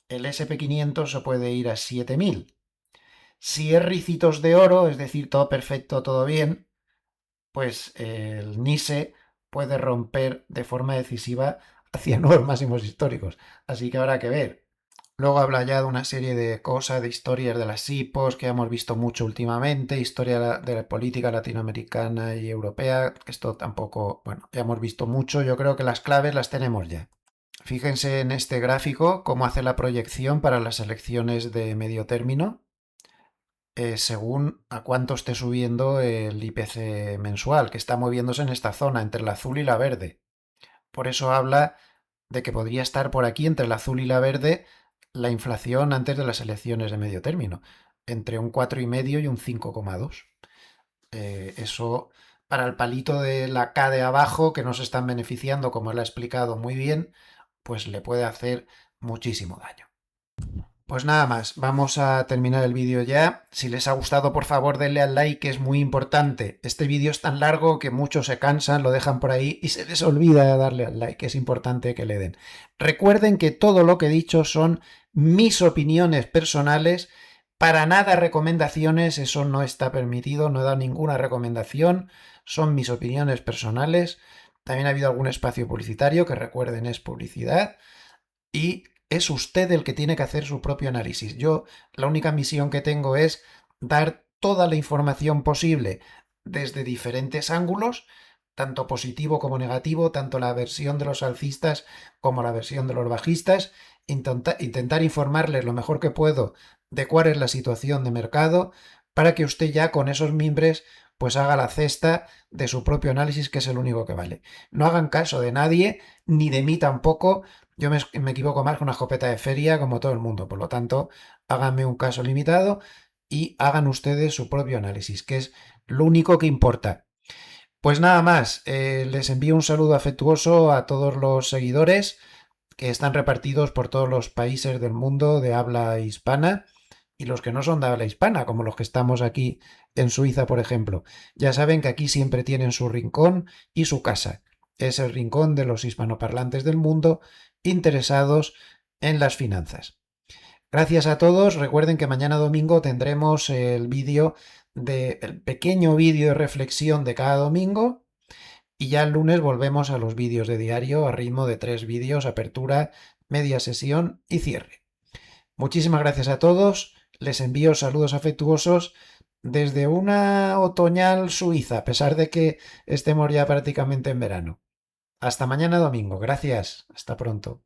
el SP 500 se puede ir a 7000. Si es ricitos de oro, es decir, todo perfecto, todo bien, pues el NISE puede romper de forma decisiva hacia nuevos máximos históricos. Así que habrá que ver. Luego habla ya de una serie de cosas, de historias de las IPOs que hemos visto mucho últimamente, historia de la política latinoamericana y europea, que esto tampoco, bueno, ya hemos visto mucho, yo creo que las claves las tenemos ya. Fíjense en este gráfico cómo hace la proyección para las elecciones de medio término, según a cuánto esté subiendo el IPC mensual, que está moviéndose en esta zona, entre la azul y la verde. Por eso habla de que podría estar por aquí, entre el azul y la verde, la inflación antes de las elecciones de medio término, entre un 4,5 y un 5,2. Eso para el palito de la K de abajo, que no se están beneficiando, como él ha explicado muy bien, pues le puede hacer muchísimo daño. Pues nada más, vamos a terminar el vídeo ya. Si les ha gustado, por favor, denle al like, que es muy importante. Este vídeo es tan largo que muchos se cansan, lo dejan por ahí y se les olvida darle al like. Es importante que le den. Recuerden que todo lo que he dicho son mis opiniones personales, para nada recomendaciones, eso no está permitido, no he dado ninguna recomendación, son mis opiniones personales. También ha habido algún espacio publicitario, que recuerden es publicidad, y es usted el que tiene que hacer su propio análisis. Yo la única misión que tengo es dar toda la información posible desde diferentes ángulos, tanto positivo como negativo, tanto la versión de los alcistas como la versión de los bajistas, intentar informarles lo mejor que puedo de cuál es la situación de mercado, para que usted ya con esos mimbres pues haga la cesta de su propio análisis, que es el único que vale. No hagan caso de nadie, ni de mí tampoco. Yo me equivoco más que una escopeta de feria, como todo el mundo. Por lo tanto, háganme un caso limitado y hagan ustedes su propio análisis, que es lo único que importa. Pues nada más, les envío un saludo afectuoso a todos los seguidores que están repartidos por todos los países del mundo de habla hispana, y los que no son de habla hispana, como los que estamos aquí en Suiza, por ejemplo. Ya saben que aquí siempre tienen su rincón y su casa. Es el rincón de los hispanoparlantes del mundo interesados en las finanzas. Gracias a todos. Recuerden que mañana domingo tendremos el pequeño vídeo de reflexión de cada domingo, y ya el lunes volvemos a los vídeos de diario a ritmo de 3 vídeos: apertura, media sesión y cierre. Muchísimas gracias a todos. Les envío saludos afectuosos desde una otoñal Suiza, a pesar de que estemos ya prácticamente en verano. Hasta mañana domingo. Gracias. Hasta pronto.